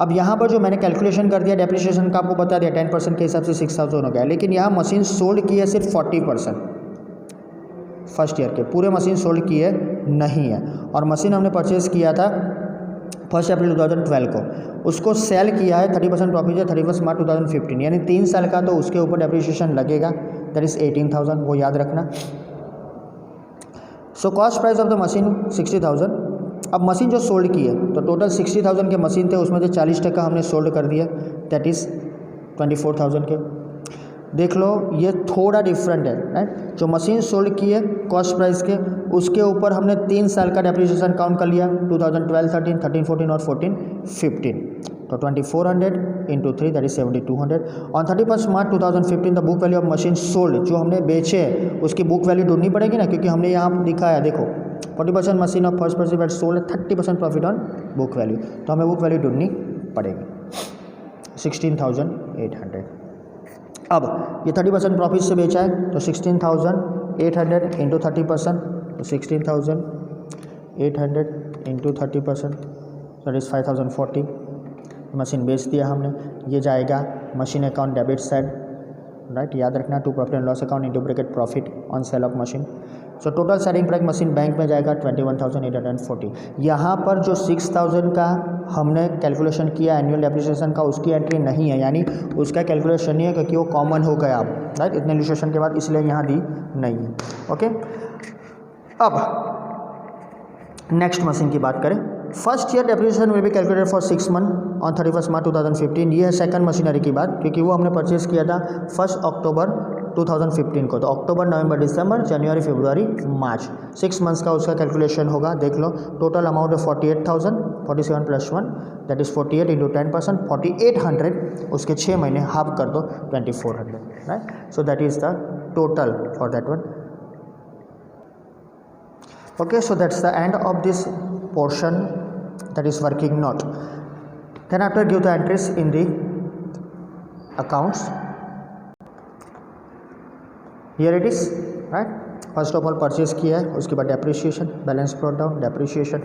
अब यहाँ पर जो मैंने कैलकुलेशन कर दिया डेप्रिसिएशन का, आपको बता दिया 10% के हिसाब से 6,000 हो गया, लेकिन यहाँ मशीन सोल्ड की है सिर्फ 40%, फर्स्ट ईयर के पूरे मशीन सोल्ड किए नहीं है। और मशीन हमने परचेज़ किया था 1 अप्रैल 2012 को, उसको सेल किया है 30% प्रॉफिट है 31 मार्च 2015, यानी 3 साल का, तो उसके ऊपर डेप्रिसिएशन लगेगा, दैट इज़ 18,000, वो याद रखना। So cost price of the machine 60,000। अब मशीन जो सोल्ड की है, तो टोटल 60,000 के मशीन थे, उसमें से 40% हमने सोल्ड कर दिया, दैट इज़ 24,000 के। देख लो ये थोड़ा डिफरेंट है, राइट। जो मशीन सोल्ड की है कॉस्ट प्राइस के, उसके ऊपर हमने 3 साल का डेप्रिसिएशन काउंट कर लिया, 2012, 13, 13, 14 और 14, 15। तो 2400 × 3 that is 7200। On 31 March 2015 the book value of machine sold, जो हमने बेचे उसकी बुक वैल्यू ढूंढनी पड़ेगी ना, क्योंकि हमने यहाँ दिखाया, देखो 40% machine of first purchase sold, 30% profit on book value, तो हमें बुक वैल्यू ढूंढनी पड़ेगी 16,800। अब ये 30% प्रॉफिट से बेचा है, तो 16,800 × 30%, तो 16,800 × 30%, दैट इज़ 5,040। मशीन बेच दिया हमने, ये जाएगा machine account debit side, right, याद रखना, to profit and loss account into bracket profit on sale of machine. So total selling price machine bank में जाएगा 21,840। यहाँ पर जो 6,000 का हमने कैलकुलेशन किया एनुअल डेप्रिसिएशन का, उसकी एंट्री नहीं है, यानी उसका कैलकुलेशन नहीं है क्योंकि वो कॉमन हो गया अब, राइट, इतने इलस्ट्रेशन के बाद, इसलिए यहाँ दी नहीं है। ओके, अब नेक्स्ट मशीन की बात करें। First year depreciation will be calculated for 6 month on 31 March 2015। ये है सेकंड मशीनरी की बात, क्योंकि वो हमने परचेज किया था 1 अक्टूबर 2015 को। तो अक्टूबर, नवंबर, दिसंबर, जनवरी, फरवरी, मार्च, 6 मंथ्स का उसका कैलकुलेशन होगा। देख लो, टोटल अमाउंट है 48,000, 47 प्लस 1 दैट इज़ 48 इंटू 10%, 4800, उसके 6 महीने हाफ कर दो 2400, right. So that is the total for that one. Okay, so that's the end of this portion, that is working note. Then after give the entries in the accounts. Here it is, right? First of all purchase किया है, उसके बाद depreciation, balance brought down, depreciation.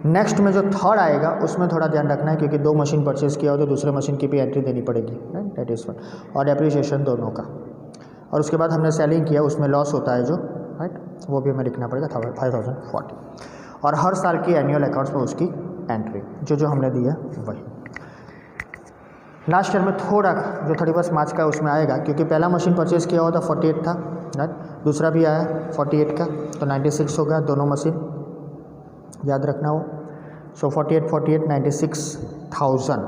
Next में जो third आएगा उसमें थोड़ा ध्यान रखना है, क्योंकि 2 मशीन परचेज किया हो तो दूसरे मशीन की भी एंट्री देनी पड़ेगी, राइट, दैट इज़ वन, और डेप्रिसिएशन दोनों का। और उसके बाद हमने सेलिंग किया, उसमें लॉस होता है जो, राइट, वो भी हमें लिखना पड़ेगा 5,040। और हर साल की एनुअल अकाउंट्स में उसकी एंट्री जो हमने दी है वही। लास्ट ईयर में थोड़ा जो 31 मार्च का उसमें आएगा, क्योंकि पहला मशीन परचेज किया हुआ था 48 था, राइट, दूसरा भी आया 48 का, तो 96 हो गया दोनों मशीन, याद रखना वो। सो 48 96,000,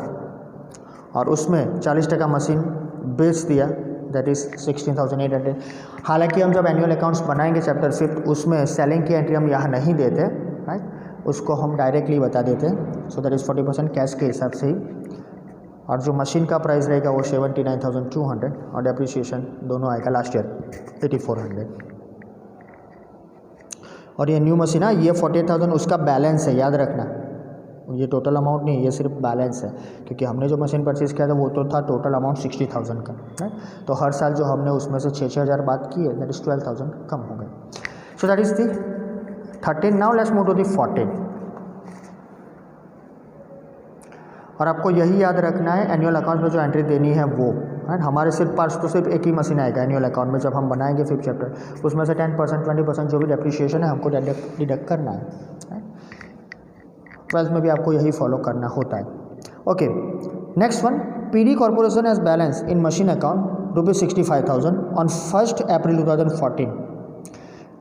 और उसमें 40% मशीन बेच दिया, दैट इज़ 16,800। हालांकि हम जब एनुअल अकाउंट्स बनाएंगे चैप्टर 5 उसमें सेलिंग की एंट्री हम यहाँ नहीं देते, राइट, उसको हम डायरेक्टली बता देते हैं। सो दैट इज़ 40% कैश के हिसाब से ही। और जो मशीन का प्राइस रहेगा वो 79,200, और डेप्रिसिएशन दोनों आएगा लास्ट ईयर 8,400। और ये न्यू मशीन है, ये 48,000 उसका बैलेंस है, याद रखना, ये टोटल अमाउंट नहीं, ये सिर्फ बैलेंस है, क्योंकि हमने जो मशीन परचेज़ किया था वो तो था टोटल अमाउंट 60,000 का, राइट। तो हर साल जो हमने उसमें से 6,000 बात की है, दैट इज़ 12,000 कम हो गए। So that is the 13। Now let's move to the 14। और आपको यही याद रखना है, एनुअल अकाउंट में जो एंट्री देनी है वो, राइट। हमारे सिर्फ पास तो सिर्फ एक ही मशीन आएगा एनुअल अकाउंट में, जब हम बनाएंगे 5th चैप्टर, उसमें से 10% 20% जो भी डेप्रिसिएशन है हमको डिडक्ट करना है, राइट। 12th में भी आपको यही फॉलो करना होता है। Okay, next one, PD corporation has balance in machine account ₹65,000 on 1 April 2014।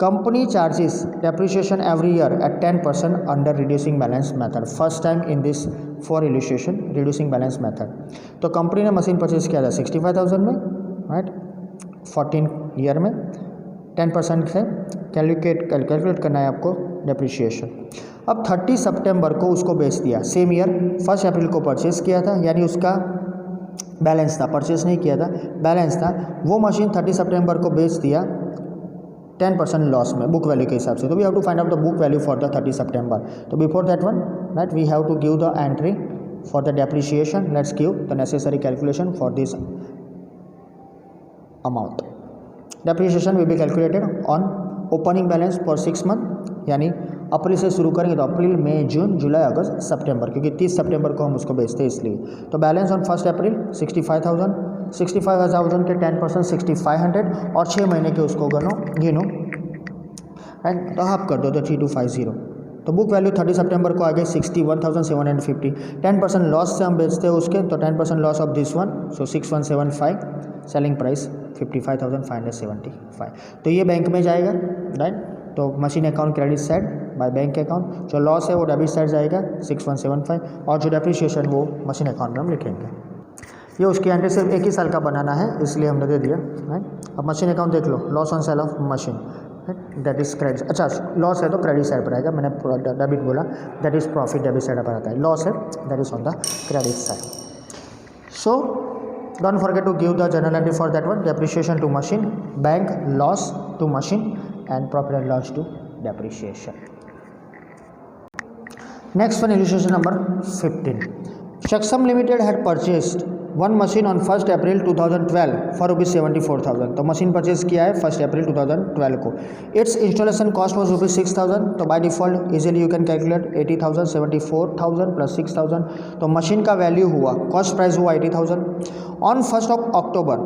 Company charges depreciation every year at 10% under reducing balance method. First time in this for illustration reducing balance method. तो company ने machine purchase किया था 65,000 में, right, 14 year में 10% से calculate करना है आपको डेप्रिसिएशन। अब 30 सितंबर को उसको बेच दिया, सेम ईयर 1 अप्रैल को परचेज़ किया था, यानी उसका बैलेंस था, परचेज़ नहीं किया था, बैलेंस था। वो मशीन 30 सितंबर को बेच दिया 10% लॉस में बुक वैल्यू के हिसाब से। तो we have to find out the book value for the 30 September. तो before that one, right, we have to give the entry for the depreciation. Let's give the necessary calculation for this amount. Depreciation will be calculated on opening balance for 6 month, यानी अप्रैल से शुरू करेंगे तो अप्रैल, मई, जून, जुलाई, अगस्त, सितंबर, क्योंकि 30 सितंबर को हम उसको बेचते हैं इसलिए। तो बैलेंस ऑन 1 अप्रैल 65,000 के 10% 6,500, और 6 महीने के उसको गिनो एंड तो हाफ कर दो तो 3,250। तो बुक वैल्यू 30 सितंबर को आ गई 61,750। 10% लॉस से हम बेचते हैं उसके, तो 10% loss of this one, so 6,175, selling price 55,575। तो ये बैंक में जाएगा, राइट। तो machine account credit side by bank account, जो लॉस है वो डेबिट साइड जाएगा 6,175, और जो डेप्रिसिएशन वो मशीन अकाउंट में हम लिखेंगे। ये उसकी एंट्री सिर्फ एक ही साल का बनाना है, इसलिए हमने दे दिया, राइट। अब मशीन अकाउंट देख लो, loss on sale of machine, that is credit. अच्छा, लॉस है तो क्रेडिट साइड पर आएगा, मैंने डेबिट बोला, that is profit debit side पर आता है। लॉस है that is on the credit side. So don't forget to give the journal entry for that one, depreciation to machine, bank loss to machine, and profit and loss to depreciation. Next one, illustration number 15. Shaksam Limited had purchased one machine on 1 April 2012 for ₹74,000। तो machine purchase किया है 1 April 2012 को। It's installation cost was ₹6,000। तो by default easily you can calculate 80,000, 74,000 plus 6,000। तो machine का value हुआ, cost price हुआ 80,000। On 1 अक्टूबर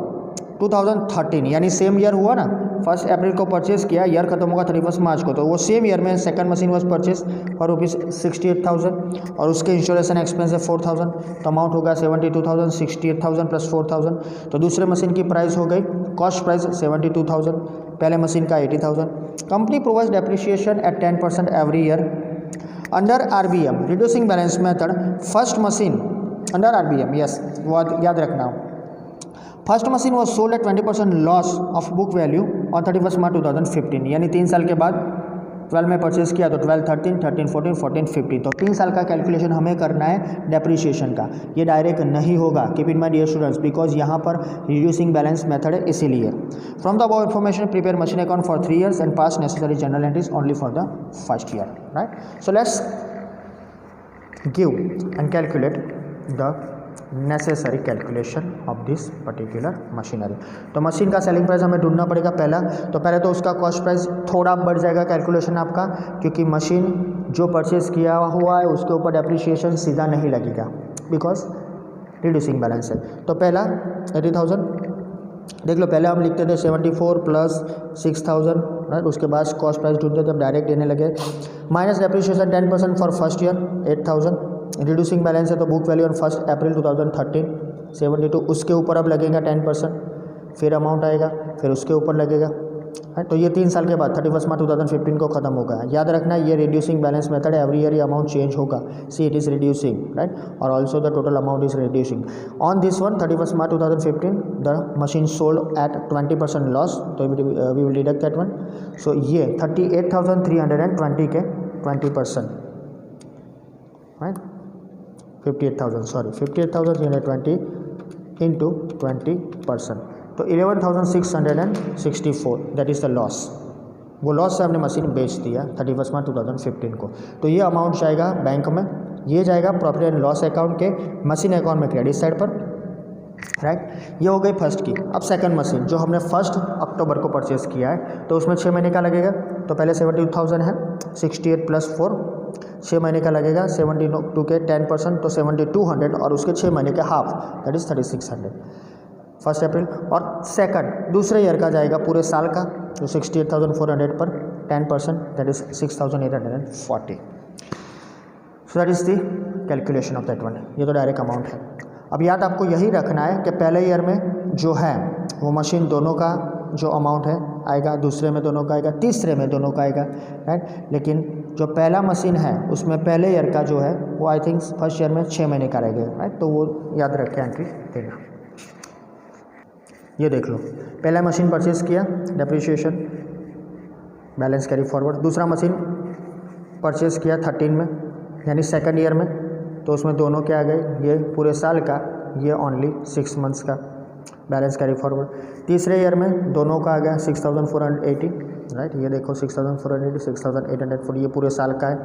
2013 यानी सेम ईयर हुआ ना, 1 अप्रैल को परचेस किया, ईयर खत्म होगा 31 मार्च को, तो वो सेम ईयर में second machine was purchase for ₹68,000 और उसके इंश्योरेंस एक्सपेंस है 4,000, तो अमाउंट होगा 72,000, 68,000 प्लस 4,000, तो दूसरे मशीन की प्राइस हो गई, कॉस्ट प्राइस 72,000, पहले मशीन का 80,000। Company provides depreciation at 10% every year under RBM reducing balance method. First machine under RBM, yes याद रखना, first machine was sold at 20% loss of book value on 31 March 2015, यानी 3 साल के बाद 12 में परचेस किया तो 12, 13, 13, 14, 14, 15, तो 3 साल का कैलकुलेशन हमें करना है डेप्रीशिएशन का। ये डायरेक्ट नहीं होगा, keep in mind dear students, because यहाँ पर रिड्यूसिंग बैलेंस मेथड है, इसीलिए। From the above information prepare machine account for 3 years and pass necessary journal entries only for the first year, right. So let's give and calculate the necessary calculation of this particular machinery. तो machine का selling price हमें ढूंढना पड़ेगा पहला, तो पहले तो उसका कॉस्ट प्राइस थोड़ा बढ़ जाएगा कैलकुलेशन आपका, क्योंकि मशीन जो परचेज किया हुआ है उसके ऊपर डेप्रिसिएशन सीधा नहीं लगेगा, बिकॉज रिड्यूसिंग बैलेंस है। तो पहला 80,000 देख लो, पहले हम लिखते थे 74 प्लस 6,000, राइट, उसके बाद कॉस्ट प्राइस ढूंढते थे, अब डायरेक्ट देने लगे, minus depreciation 10% for first year 8,000, reducing balance है तो बुक वैल्यू ऑन 1 अप्रैल 2013 72, उसके ऊपर अब लगेगा 10%, फिर अमाउंट आएगा, फिर उसके ऊपर लगेगा, राइट। तो ये 3 साल के बाद 31 मार्च 2015 को खत्म होगा। याद रखना ये रिड्यूसिंग बैलेंस मेथड है, एवरी ईयर ये अमाउंट चेंज होगा, see it is reducing, right, और also the total amount is reducing. On this one 31 March 2015 the machine sold at 20% loss, तो we will deduct that one. So ये 38,320 के 20%, right, 58,320 into 20%, तो 11,664 that is the loss. वो loss से हमने machine बेच दिया 31 मार्च 2015 को, तो ये अमाउंट जाएगा बैंक में, ये जाएगा प्रॉफिट एंड लॉस अकाउंट के मशीन अकाउंट में क्रेडिट साइड पर, राइट। ये हो गई फर्स्ट की। अब सेकंड मशीन जो हमने 1 अक्टूबर को परचेस किया है, तो उसमें 6 महीने का लगेगा, तो पहले 72,000 है, 68 प्लस 4 6 महीने का लगेगा, 72 के 10% तो 7200 और उसके 6 महीने के हाफ दैट इज़ 3600 1 अप्रैल। और सेकंड दूसरे ईयर का जाएगा पूरे साल का, तो 68,400 पर 10% that is 6,840। So that is the calculation of that one. ये तो डायरेक्ट अमाउंट है। अब याद आपको यही रखना है कि पहले ईयर में जो है वो मशीन दोनों का जो अमाउंट है आएगा, दूसरे में दोनों का आएगा, तीसरे में दोनों का आएगा, राइट। लेकिन जो पहला मशीन है उसमें पहले ईयर का जो है वो आई थिंक फर्स्ट ईयर में 6 महीने का रहेगा, राइट, तो वो याद रख के एंट्री देना। ये देख लो, पहला मशीन परचेस किया, डेप्रिसिएशन बैलेंस कैरी फॉरवर्ड, दूसरा मशीन परचेस किया 13 में यानी सेकंड ईयर में, तो उसमें दोनों क्या आ गए, ये पूरे साल का, ये ओनली 6 मंथ्स का बैलेंस कैरी फॉरवर्ड। तीसरे ईयर में दोनों का आ गया 6,480, राइट, ये देखो 6,480 6,840 ये पूरे साल का है,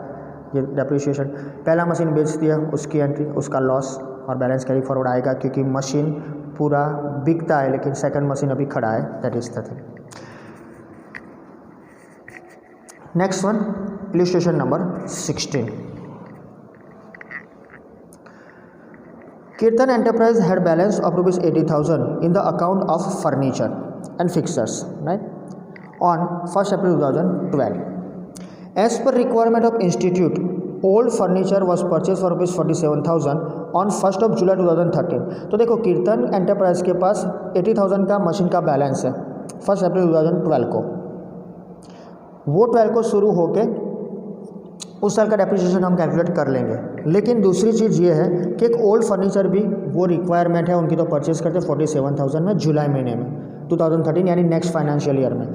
ये डेप्रिसिएशन। पहला मशीन बेच दिया, उसकी एंट्री, उसका लॉस और बैलेंस कैरी फॉरवर्ड आएगा, क्योंकि मशीन पूरा बिकता है लेकिन सेकंड मशीन अभी खड़ा है, that is the thing. Next one illustration number 16। Kirtan Enterprise had balance of ₹80,000 in the account of furniture and fixtures, right, on 1 April 2012. As per requirement of institute, old furniture was purchased for ₹47,000 on 1 July 2013. तो देखो कीर्तन enterprise के पास 80,000 का machine का balance है 1 April 2012 को, वो 12 को शुरू होके उस साल का डेप्रिसिएशन हम कैलकुलेट कर लेंगे। लेकिन दूसरी चीज़ ये है कि एक ओल्ड फर्नीचर भी वो रिक्वायरमेंट है उनकी, तो परचेस करते 47,000 में जुलाई महीने में 2013 यानी नेक्स्ट फाइनेंशियल ईयर में,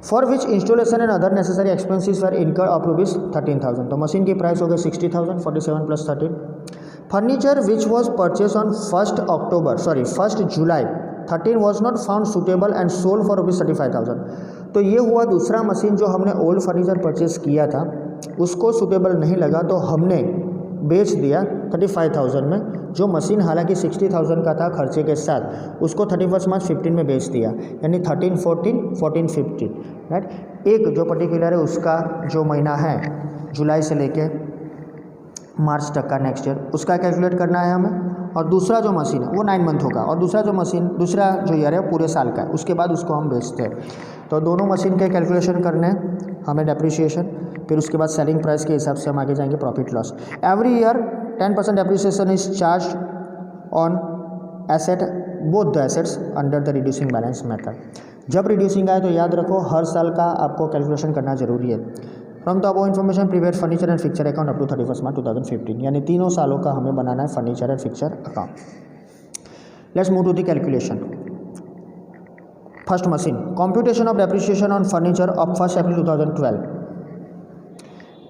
for which installation and other necessary expenses for इनकर ऑफ ₹13,000। तो मशीन की प्राइस हो गई 60,000, 47 plus 13। Furniture which was purchase on 1 July 13 was not found suitable and sold for ₹35,000। तो ये हुआ दूसरा मशीन जो हमने ओल्ड फर्नीचर परचेस किया था, उसको सुटेबल नहीं लगा तो हमने बेच दिया 35,000 में, जो मशीन हालांकि 60,000 का था खर्चे के साथ, उसको 31 मार्च 15 में बेच दिया, यानी 13, 14, 14, 15, राइट। एक जो पर्टिकुलर है उसका जो महीना है जुलाई से लेके मार्च तक का नेक्स्ट ईयर, उसका कैलकुलेट करना है हमें, और दूसरा जो मशीन है वो 9 मंथ होगा, और दूसरा जो ईयर है पूरे साल का है, उसके बाद उसको हम बेचते हैं। तो दोनों मशीन के कैलकुलेशन करने हैं हमें डेप्रिसिएशन, फिर उसके बाद सेलिंग प्राइस के हिसाब से हम आगे जाएंगे profit loss. Every year 10% depreciation is charge on asset, both the assets under the reducing balance method. जब रिड्यूसिंग आए तो याद रखो हर साल का आपको कैलकुलेशन करना जरूरी है। From the above information prepare furniture and fixture account up to 31 March 2015, यानी तीनों सालों का हमें बनाना है furniture and fixture account. Let's move to the calculation. First machine, computation of depreciation on furniture of 1 April 2012।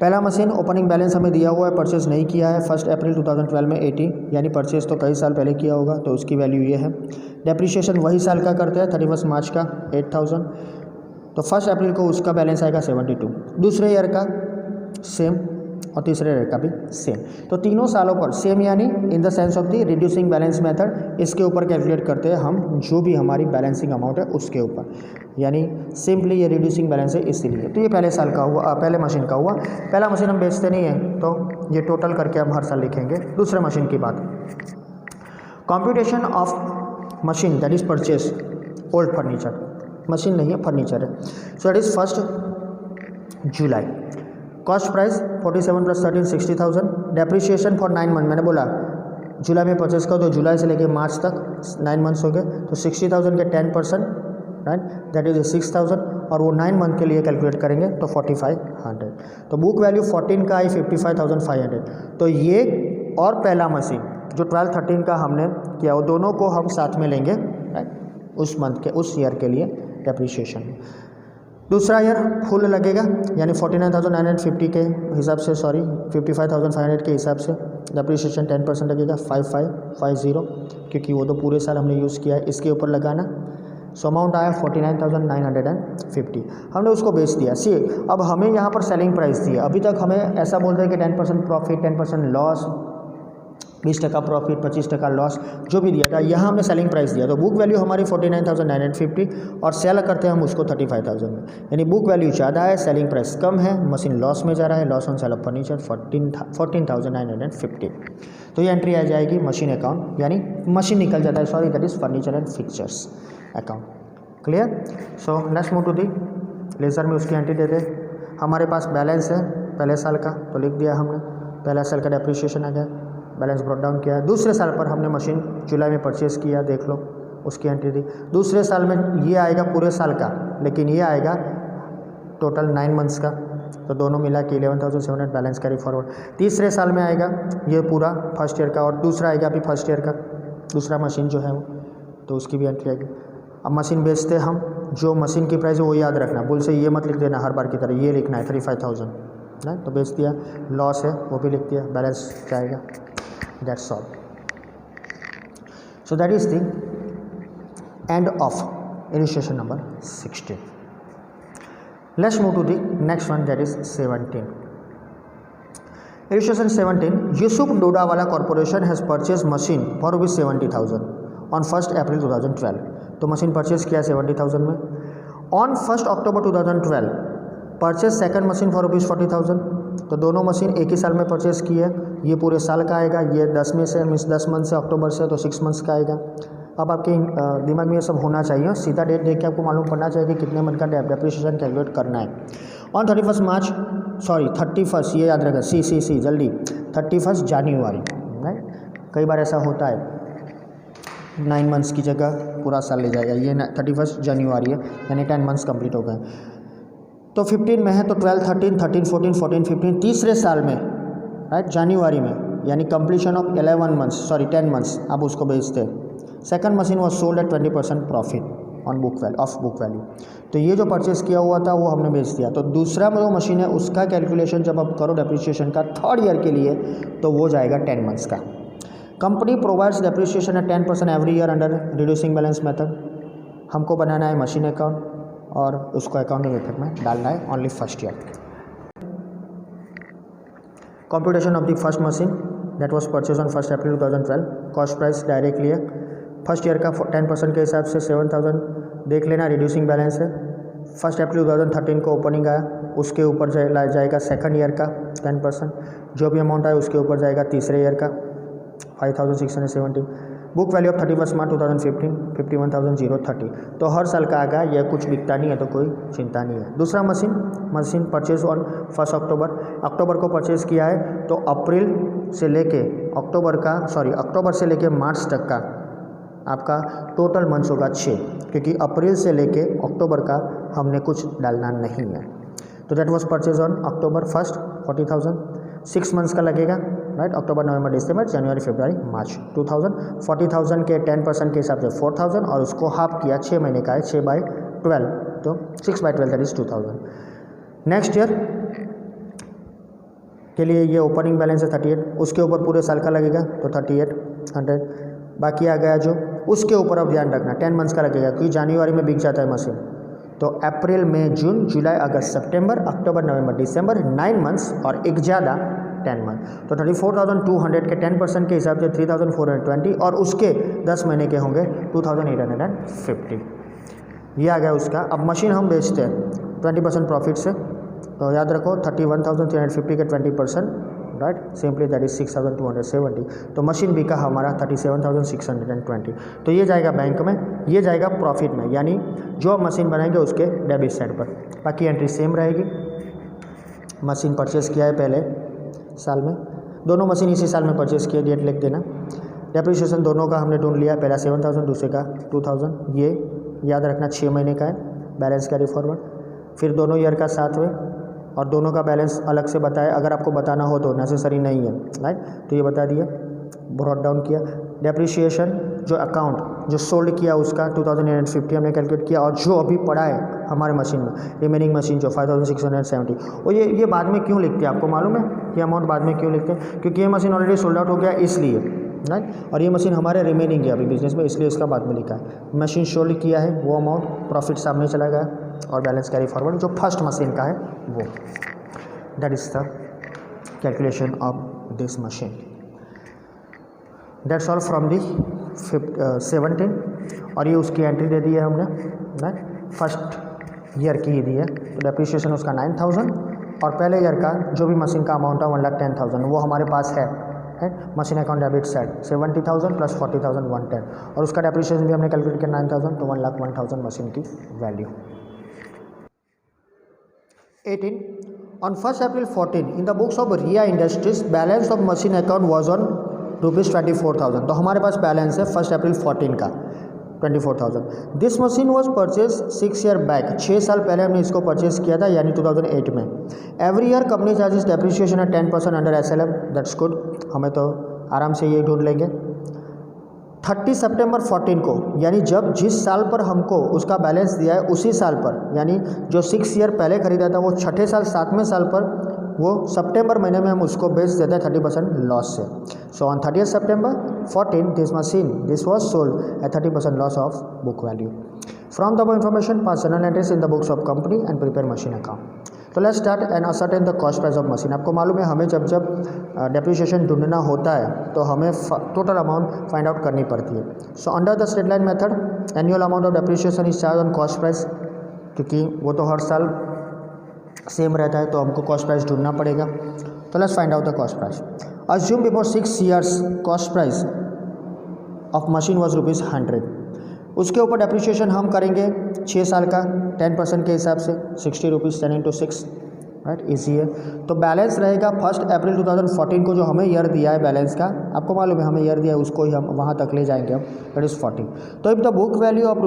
पहला मशीन ओपनिंग बैलेंस हमें दिया हुआ है, परचेज नहीं किया है 1 अप्रैल 2012 में 80, यानी परचेज तो कई साल पहले किया होगा तो उसकी वैल्यू ये है। डेप्रिसिएशन वही साल का करते हैं 31 मार्च का 8000, तो 1 अप्रैल को उसका बैलेंस आएगा 72, दूसरे ईयर का सेम और तीसरे ईयर का भी सेम। तो तीनों सालों पर सेम, यानी in the sense of the reducing balance method, इसके ऊपर कैलकुलेट करते हैं हम जो भी हमारी बैलेंसिंग अमाउंट है उसके ऊपर, यानी सिंपली ये रिड्यूसिंग बैलेंस है इसीलिए। तो ये पहले साल का हुआ, पहले मशीन का हुआ। पहला मशीन हम बेचते नहीं हैं तो ये टोटल करके हम हर साल लिखेंगे। दूसरे मशीन की बात, computation of machine that is purchase old furniture, machine नहीं है फर्नीचर है। सो that is 1 July. Cost price 47 + 13 60,000। Depreciation for 9 month, मैंने बोला जुलाई में परचेज करो तो जुलाई से लेके मार्च तक 9 मंथ्स हो गए, तो 60,000 के 10%, राइट, दैट इज 6,000, और वो 9 मंथ के लिए कैलकुलेट करेंगे तो 4500। तो बुक वैल्यू 14 का आई 55,500। तो ये और पहला मशीन जो 12-13 का हमने किया वो दोनों को हम साथ में लेंगे, राइट, उस मंथ के उस ईयर के लिए डेप्रिसिएशन। दूसरा ईयर फुल लगेगा, यानी 49,950 के हिसाब से, सॉरी 55,500 के हिसाब से डेप्रिसिएशन 10% लगेगा 5550, क्योंकि वो तो पूरे साल हमने यूज़ किया है, इसके ऊपर लगाना। सो अमाउंट आया 49,950, हमने उसको बेच दिया। सी अब हमें यहाँ पर सेलिंग प्राइस दी है, अभी तक हमें ऐसा बोलते हैं कि 10% प्रॉफिट, 10% लॉस, 20% प्रॉफिट, 25% लॉस, जो भी दिया था, यहाँ हमने सेलिंग प्राइस दिया। तो बुक वैल्यू हमारी 49,950 और सेल करते हैं हम उसको 35,000 में, यानी बुक वैल्यू ज़्यादा है, सेलिंग प्राइस कम है, मशीन लॉस में जा रहा है, loss on sale of furniture 14,950। तो ये एंट्री आ जाएगी मशीन अकाउंट, यानी मशीन निकल जाता है, sorry that is furniture and fixtures account. Clear? So let's move to the ledger में उसकी एंट्री दे दे। हमारे पास बैलेंस है पहले साल का, तो लिख दिया हमने, पहला साल का डेप्रिसिएशन आ गया, बैलेंस ब्रॉट डाउन किया। दूसरे साल पर हमने मशीन जुलाई में परचेज़ किया, देख लो उसकी एंट्री दी। दूसरे साल में ये आएगा पूरे साल का, लेकिन ये आएगा टोटल 9 मंथ्स का, तो दोनों मिला के 11,700 बैलेंस कैरी फॉरवर्ड। तीसरे साल में आएगा ये पूरा फर्स्ट ईयर का, और दूसरा आएगा अभी फर्स्ट ईयर का, दूसरा मशीन जो है वो, तो उसकी भी एंट्री आएगी। अब मशीन बेचते हम, जो मशीन की प्राइस है वो याद रखना, बुल से ये मत लिख देना हर बार की तरह, ये लिखना है 35,000, ना, तो बेच दिया। लॉस है वो भी लिख दिया, बैलेंस जाएगा, that's all. So that is the end of illustration number 16. Let's move to the next one, that is 17. Illustration 17. Yusuf Dodawala Corporation has purchased machine for rupees 70,000 on 1st April 2012. तो machine purchase किया 70,000 में। On 1 October 2012 purchase second machine for rupees 40,000। तो दोनों machine एक ही साल में purchase की है, ये पूरे साल का आएगा, ये 10 में से मीन्स 10 मंथ से अक्टूबर से, तो 6 मंथ्स का आएगा। अब आपके दिमाग में ये सब होना चाहिए, सीधा डेट देख के आपको मालूम पड़ना चाहिए कि कितने मंथ का डेप्रिसिएशन कैलकुलेट करना है। ऑन 31 मार्च, सॉरी 31, ये याद रखा, सी जल्दी, 31 जनवरी, राइट। कई बार ऐसा होता है 9 मंथ्स की जगह पूरा साल ले जाएगा, ये 31 जनवरी है, यानी 10 मंथ्स कंप्लीट हो गए। तो 15 में है तो 12, 13, 13, 14, 14, 15, तीसरे साल में, राइट, जनवरी में, यानी completion of 11 months, sorry 10 months, आप उसको बेचते हैं। Second machine was sold at 20% profit on book value, of book value. तो ये जो परचेज़ किया हुआ था वो हमने बेच दिया। तो दूसरा जो मशीन है उसका कैलकुलेशन जब आप करो डेप्रिसिएशन का थर्ड ईयर के लिए, तो वो जाएगा 10 मंथ्स का। Company provides depreciation at 10% every year under reducing balance method. हमको बनाना है मशीन अकाउंट और उसको अकाउंटिंग मेथड में डालना है only first year. Computation of the first machine that was purchase on 1 April 2012। Cost price directly है, first year का 10% के हिसाब से 7,000 देख लेना, रिड्यूसिंग बैलेंस है। 1 अप्रैल 2013 को ओपनिंग आया, उसके ऊपर जाएगा सेकंड ईयर का 10%, जो भी अमाउंट आया उसके ऊपर जाएगा तीसरे ईयर का, 5670। Book value of 31 March 2015 51,030। तो हर साल का आएगा, यह कुछ बिकता नहीं है तो कोई चिंता नहीं है। दूसरा मशीन परचेज ऑन 1 अक्टूबर को परचेज़ किया है, तो अप्रैल से लेके अक्टूबर से लेके मार्च तक का आपका टोटल मंथ्स होगा 6, क्योंकि अप्रैल से लेके अक्टूबर का हमने कुछ डालना नहीं है। तो that was purchase on October 1 40,000। 6 months का लगेगा, राइट, अक्टूबर नवंबर दिसंबर जनवरी फरवरी मार्च 2000। 40,000 के 10% के हिसाब से 4,000 और उसको हाफ किया, 6 महीने का है, 6/12, तो 6/12 दैट इज 2000। नेक्स्ट ईयर के लिए ये ओपनिंग बैलेंस है 38, उसके ऊपर पूरे साल का लगेगा तो 3800। बाकी आ गया जो उसके ऊपर अब ध्यान रखना 10 मंथ्स का लगेगा, क्योंकि जनवरी में बिक जाता है मशीन। तो अप्रैल मई जून जुलाई अगस्त सितंबर अक्टूबर नवंबर दिसंबर 9 मंथ्स और एक ज़्यादा 10 मंथ। तो 34,200 के 10% के हिसाब से 3,420 और उसके 10 महीने के होंगे 2,850। ये आ गया उसका। अब मशीन हम बेचते हैं 20% प्रॉफिट से, तो याद रखो 31,350 के 20%, राइट, सिंपली दैट इज 6,270। तो मशीन बिका हमारा 37,620। तो ये जाएगा बैंक में, ये जाएगा प्रॉफिट में, यानी जो आप मशीन बनाएंगे उसके डेबिट साइड पर। बाकी एंट्री सेम रहेगी। मशीन परचेज़ किया है पहले साल में, दोनों मशीन इसी साल में परचेज़ किया, डेट लिख देना। डेप्रिसिएशन दोनों का हमने ढूंढ लिया, पहला 7,000 दूसरे का 2,000। ये याद रखना 6 महीने का है, बैलेंस कैरी फॉरवर्ड। फिर दोनों ईयर का 7 हुए और दोनों का बैलेंस अलग से बताया, अगर आपको बताना हो तो नेसेसरी नहीं है, राइट, तो ये बता दिया, ब्रॉट डाउन किया। डेप्रिसिएशन जो अकाउंट जो सोल्ड किया उसका 2,850 हमने कैलकुलेट किया, और जो अभी पड़ा है हमारे मशीन में रिमेनिंग मशीन जो 5,670। और ये बाद में क्यों लिखते हैं, आपको मालूम है ये अमाउंट बाद में क्यों लिखते हैं? क्योंकि ये मशीन ऑलरेडी सोल्ड आउट हो गया इसलिए, राइट, और ये मशीन हमारे रिमेनिंग है अभी बिजनेस में, इसलिए इसका बाद में लिखा है। मशीन सोल्ड किया है वो अमाउंट प्रॉफिट सामने चला गया और बैलेंस कैरी फॉरवर्ड जो फर्स्ट मशीन का है वो। That is the calculation of this machine. That's all from the 17। और ये उसकी एंट्री दे दी है हमने, राइट, फर्स्ट ईयर की ही दी है। तो डेप्रिसिएशन उसका 9,000 और पहले ईयर का जो भी मशीन का अमाउंट है 1,10,000 वो हमारे पास है, machine account debit side 70,000 plus 40,000 110, और उसका डेप्रिसिएशन भी हमने कैलकुलेट किया 9,000, तो 1,01,000 मशीन की value. 18. On 1st April 14, in the books of RIA Industries, balance of machine account was on ₹24,000। तो हमारे पास बैलेंस है 1st April 14 का 24,000। This machine was purchase 6 year back, 6 साल पहले हमने इसको परचेज किया था, यानी 2008 में। Every year company charges depreciation है 10% अंडर SLM, दैट्स गुड, हमें तो आराम से ये ढूंढ लेंगे। 30 सितंबर 14 को, यानी जब जिस साल पर हमको उसका बैलेंस दिया है उसी साल पर, यानी जो 6 ईयर पहले खरीदा था वो छठे साल 7वें साल पर, वो सितंबर महीने में हम उसको बेच देते हैं 30% लॉस से। सो ऑन 30 सितंबर 14 this was sold at 30% loss of book value. From the above information pass journal entries in the books of company and prepare machine account. तो let's start and ascertain the cost price of machine. आपको मालूम है हमें जब depreciation ढूंढना होता है तो हमें टोटल अमाउंट फाइंड आउट करनी पड़ती है। So under the straight line method annual amount of depreciation is charge on cost price, क्योंकि वो तो हर साल सेम रहता है तो हमको कॉस्ट प्राइस ढूंढना पड़ेगा। तो let's find out the cost price. Assume before 6 years cost price of machine was ₹100। उसके ऊपर डेप्रिसिएशन हम करेंगे 6 साल का 10% के हिसाब से ₹60, 10 × 6, राइट, इजी है। तो बैलेंस रहेगा 1 अप्रैल 2014 को जो हमें ईयर दिया है बैलेंस का, आपको मालूम है हमें ईयर दिया है, उसको ही हम वहाँ तक ले जाएंगे हम, दैट इज़ 40। तो if the book value of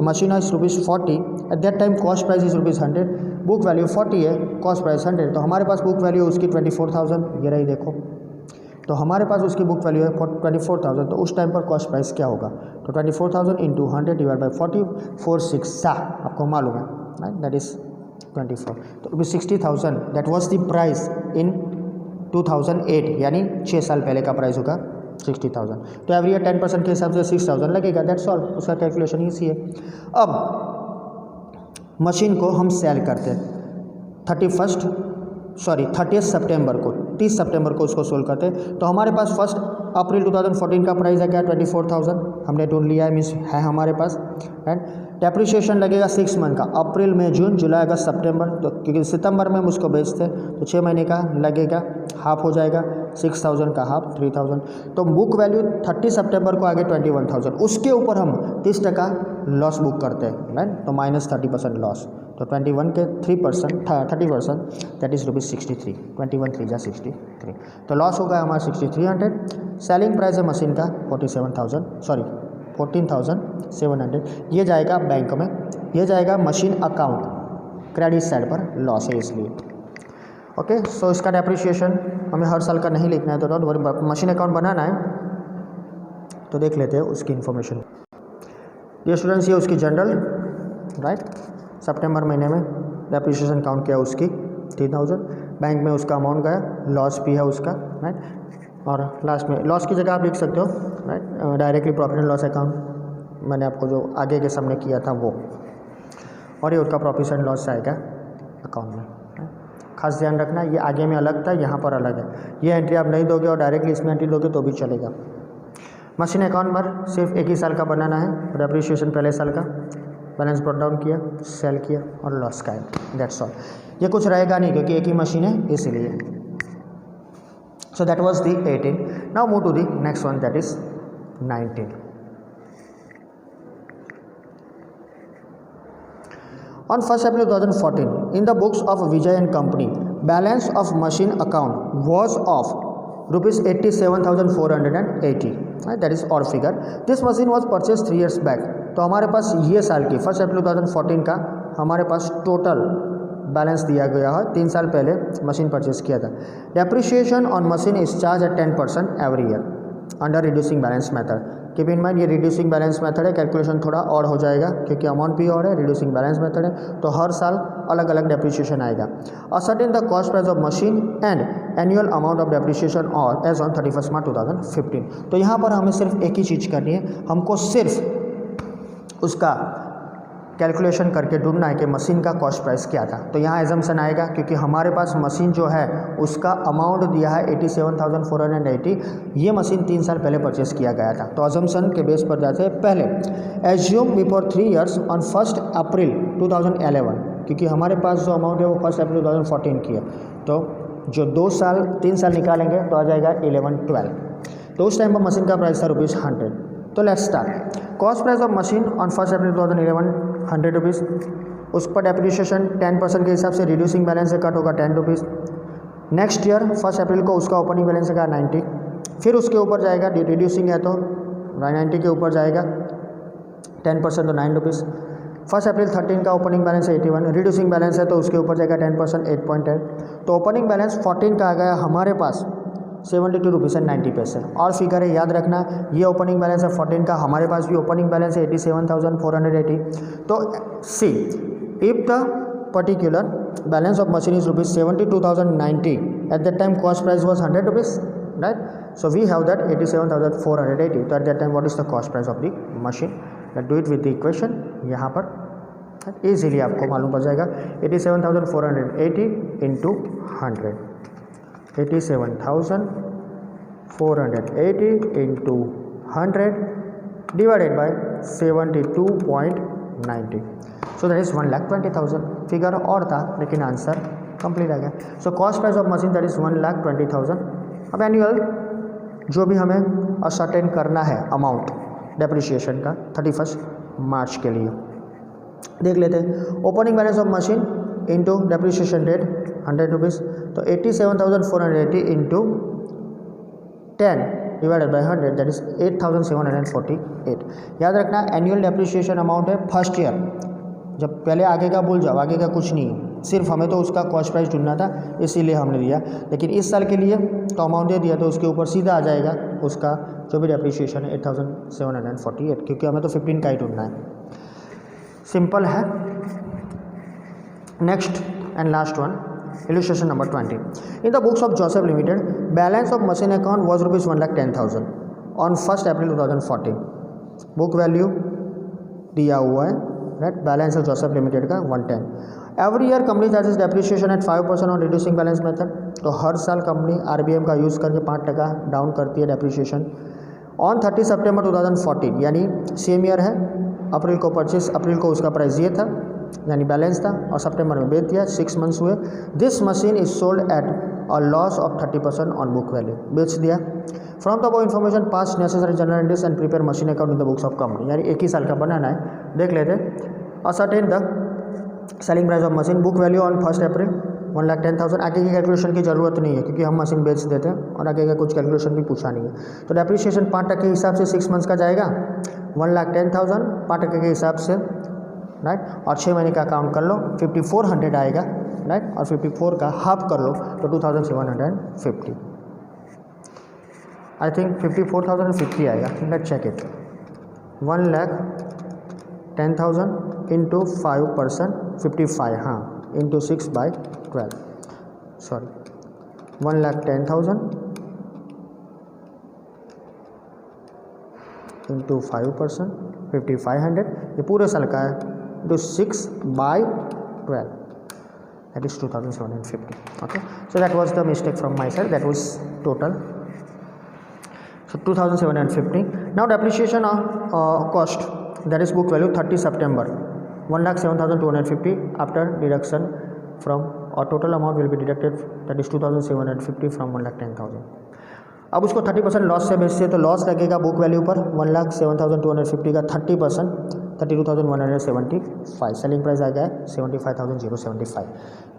machine is ₹40, eight that time cost price is ₹100, book value 40 है, कॉस्ट प्राइस 100, तो हमारे पास बुक वैल्यू उसकी 24,000, ये रही देखो। तो हमारे पास उसकी बुक वैल्यू है 24,000, तो उस टाइम पर कॉस्ट प्राइस क्या होगा? तो 24,000 इंटू 100 डिवाइड बाई 40, 4,600 आपको मालूम है, राइट, दैट इज 24। तो 60,000 that was the price in 2008, यानी 6 साल पहले का प्राइस होगा 60,000। तो एवरी ईयर 10% के हिसाब से 6,000 लगेगा, दैट्स ऑल, उसका कैलकुलेशन ईजी है। अब मशीन को हम सेल करते हैं 30 सितंबर को, 30 सितंबर को उसको सोल्व करते हैं। तो हमारे पास 1 अप्रैल 2014 का प्राइस है क्या? 24,000 हमने ढूंढ लिया है, मीन्स है हमारे पास, एंड डेप्रिसिएशन लगेगा 6 मंथ का, अप्रैल मई जून जुलाई अगस्त सितंबर, तो क्योंकि सितंबर में हम उसको बेचते हैं तो 6 महीने का लगेगा, हाफ हो जाएगा 6000 का हाफ 3000, तो बुक वैल्यू 30 सितंबर को आ गए 21,000, उसके ऊपर हम 30% लॉस बुक करते हैं, राइट। तो -30% लॉस, तो 21 के 3% 30% दैट इज़ ₹63, 21 3 जा 63, तो लॉस होगा हमारा 6300। सेलिंग प्राइस है मशीन का 14,700, ये जाएगा बैंक में, ये जाएगा मशीन अकाउंट, क्रेडिट साइड पर लॉस है इसलिए। ओके, सो इसका डेप्रिसिएशन हमें हर साल का नहीं लिखना है, तो डोंट वरी, मशीन अकाउंट बनाना है तो देख लेते हैं उसकी इन्फॉर्मेशन। ये स्टूडेंट्स, ये उसकी जनरल, राइट, सितंबर महीने में डेप्रिसिएशन काउंट किया उसकी 3000, बैंक में उसका अमाउंट गया, लॉस भी है उसका, राइट, और लास्ट में लॉस की जगह आप लिख सकते हो, right, directly profit and loss account, मैंने आपको जो आगे के सामने किया था वो, और ये उसका प्रॉफिट एंड लॉस आएगा अकाउंट में। खास ध्यान रखना, ये आगे में अलग था, यहाँ पर अलग है, ये एंट्री आप नहीं दोगे और डायरेक्टली इसमें एंट्री दोगे तो भी चलेगा। मशीन अकाउंट पर सिर्फ एक ही साल का बनाना है, डेप्रिसिएशन पहले साल का, बैलेंस ब्रॉट डाउन किया, सेल किया और लॉस का है, दैट्स ऑल। ये कुछ रहेगा नहीं क्योंकि एक ही मशीन है इसलिए। So that was the 18। Now move to the next one, that is 19। On 1st April 2014, in the books of Vijay and Company, balance of machine account was of rupees 87,480, that is odd figure. This machine was purchased 3 years back. तो हमारे पास ये साल की 1 April 2014 का हमारे पास total balance दिया गया है, 3 साल पहले मशीन परचेज किया था। Depreciation on machine is charge at 10% every year under reducing balance method. Keep in mind, ये रिड्यूसिंग बैलेंस मेथड है, कैलकुलेशन थोड़ा और हो जाएगा क्योंकि अमाउंट भी और है, रिड्यूसिंग बैलेंस मेथड है, तो हर साल अलग अलग डेप्रिसिएशन आएगा। Ascertain the cost price of machine and annual amount of depreciation और एज ऑन 31 मार्च 2015। तो यहाँ पर हमें सिर्फ एक ही चीज़ करनी है, हमको सिर्फ उसका कैलकुलेशन करके ढूंढना है कि मशीन का कॉस्ट प्राइस क्या था। तो यहाँ एजम्पशन आएगा क्योंकि हमारे पास मशीन जो है उसका अमाउंट दिया है 87,480, ये मशीन 3 साल पहले परचेस किया गया था। तो एजम्पशन के बेस पर जाते हैं, पहले एज्यूम बिफोर 3 इयर्स ऑन 1 अप्रैल 2011, क्योंकि हमारे पास जो अमाउंट है वो 1 अप्रैल 2014 की है, तो जो 3 साल निकालेंगे तो आ जाएगा 11-12। तो उस टाइम पर मशीन का प्राइस था ₹100। तो let's start. Cost price of machine on 1 अप्रैल 2011 ₹100, उस पर डेप्रिसिएशन 10% के हिसाब से रिड्यूसिंग बैलेंस से कट होगा ₹10। नेक्स्ट ईयर 1 अप्रैल को उसका ओपनिंग बैलेंस का 90, फिर उसके ऊपर जाएगा, रिड्यूसिंग है तो 90 के ऊपर जाएगा 10% तो ₹9। 1 अप्रैल 13 का ओपनिंग बैलेंस है 81, रिड्यूसिंग बैलेंस है तो उसके ऊपर जाएगा 10% 8.10, तो ओपनिंग बैलेंस 14 का आ गया हमारे पास ₹72.90। और फिगर है, याद रखना, ये ओपनिंग बैलेंस है 14 का, हमारे पास भी ओपनिंग बैलेंस है 87,480। तो see if the particular balance of machine is ₹72,090, at that time cost price was ₹100, right. So we have that 87,480। तो at that time what is the cost price of the machine, let's do it with the equation. यहाँ पर easily आपको मालूम पड़ जाएगा, 87,480 into 100, 87,480 into 100 divided by 72.90, so that is 1,20,000। Figure और था लेकिन आंसर कंप्लीट आ गया। So cost price of machine that is 1,20,000। अब एनुअल जो भी हमें असर्टेन करना है अमाउंट डेप्रिसिएशन का 31 मार्च के लिए देख लेते हैं। Opening balance of machine into depreciation date ₹100, तो 87,480 into 10 divided by 100 that is 8,748। याद रखना, एनुअल डेप्रिसिएशन अमाउंट है फर्स्ट ईयर, जब पहले आगे का भूल जाओ, आगे का कुछ नहीं है, सिर्फ हमें तो उसका कॉस्ट प्राइस ढूंढना था इसीलिए हमने दिया। लेकिन इस साल के लिए तो अमाउंट दे दिया तो उसके ऊपर सीधा आ जाएगा उसका जो भी डेप्रिसिएशन है 8,748, क्योंकि हमें तो 15 का ही ढूंढना है। सिंपल है। Next and last one, illustration number 20. In the books of Joseph Limited, balance of machine account was ₹1,10,000 on 1st April 2014. Book value दिया हुआ है, राइट। बैलेंस है जोसेफ लिमिटेड का 110। Every year company charges depreciation eight 5% on reducing balance method. तो हर साल company RBM का use करके 5% down करती है डेप्रिसिएशन। ऑन 30 सितंबर 2014, यानी सेम ईयर है, अप्रैल को परचेस, अप्रैल को उसका प्राइस ये था यानी बैलेंस था, और सितंबर में बेच दिया, 6 मंथ्स हुए। This machine is sold at और loss of 30% on book value, बेच दिया। From the above information pass necessary journal entries and prepare machine account in the books of company, यानी एक ही साल का बनाना है, देख लेते। Ascertain the selling price of machine, book value on 1 April 1,10,000। आगे की कैलकुलेशन की ज़रूरत नहीं है क्योंकि हम मशीन बेच देते हैं और आगे का कुछ कैलकुलेशन भी पूछा नहीं है। तो डेप्रिसिएशन 5% के हिसाब से 6 मंथ्स का जाएगा 1,10,000 5% के हिसाब से, राइट। और 6 महीने का काउंट कर लो 5,400 आएगा, राइट। और 54 का हाफ कर लो तो 2,750, आई थिंक 54,050 आएगा। Let's check it. 1,10,000 इंटू 5% 55, हाँ, इंटू 6/12, सॉरी 1,10,000 इंटू 5% 5,500, ये पूरे साल का है, into 6/12, that is 2,750. Okay, so that was the mistake from my side, that was total. So 2,750. Now depreciation cost, that is book value 30 September 1,07,250 after deduction from, or total amount will be deducted, that is 2,750 from 1,10,000. अब उसको 30% loss से बेचते तो loss लगेगा book value पर 1,07,250 का 30% 32,175, selling price आ गया है 75,075।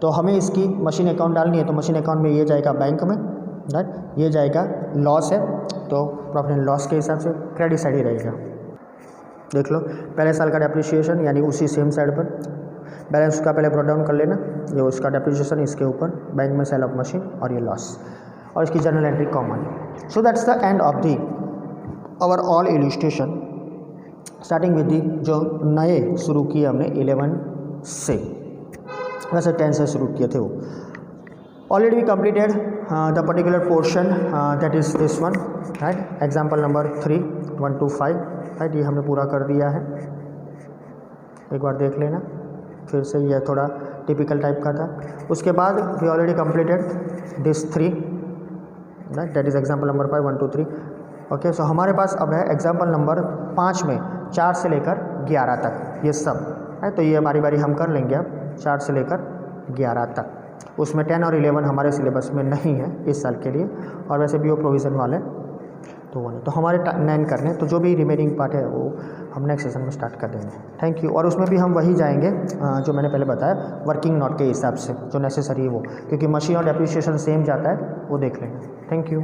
तो हमें इसकी मशीन अकाउंट डालनी है, तो मशीन अकाउंट में ये जाएगा बैंक में, राइट, ये जाएगा लॉस है तो प्रॉफिट एंड लॉस के हिसाब से क्रेडिट साइड ही रहेगा। देख लो पहले साल का डेप्रिसिएशन यानी उसी सेम साइड पर बैलेंस का पहले ब्रॉट डाउन कर लेना, ये उसका डेप्रिसिएशन इसके ऊपर, बैंक में सेल ऑफ मशीन और ये लॉस, और इसकी journal entry common. So that's the end of the our all illustration, starting with the जो नए शुरू किए हमने 11 से, वैसे 10 से शुरू किए थे वो। Already we completed the particular portion, that is this one, right, example number 3 1 to 5, right, ये हमने पूरा कर दिया है, एक बार देख लेना फिर से, ये थोड़ा टिपिकल टाइप का था। उसके बाद we already completed this 3, right, that is example number 5 1 to 3। Okay, so हमारे पास अब है एग्जाम्पल नंबर 5 में 4 से लेकर 11 तक ये सब है, तो ये बारी बारी हम कर लेंगे अब 4 से लेकर 11 तक। उसमें 10 और 11 हमारे सिलेबस में नहीं है इस साल के लिए, और वैसे भी वो प्रोविज़न वाले तो वो नहीं, तो हमारे 9 करने, तो जो भी रिमेनिंग पार्ट है वो हम नेक्स्ट सेशन में स्टार्ट कर देंगे। Thank you. और उसमें भी हम वही जाएंगे जो मैंने पहले बताया वर्किंग नोट के हिसाब से, जो नेसेसरी है वो, क्योंकि मशीन और डेप्रिसिएशन सेम जाता है, वो देख लेंगे। Thank you.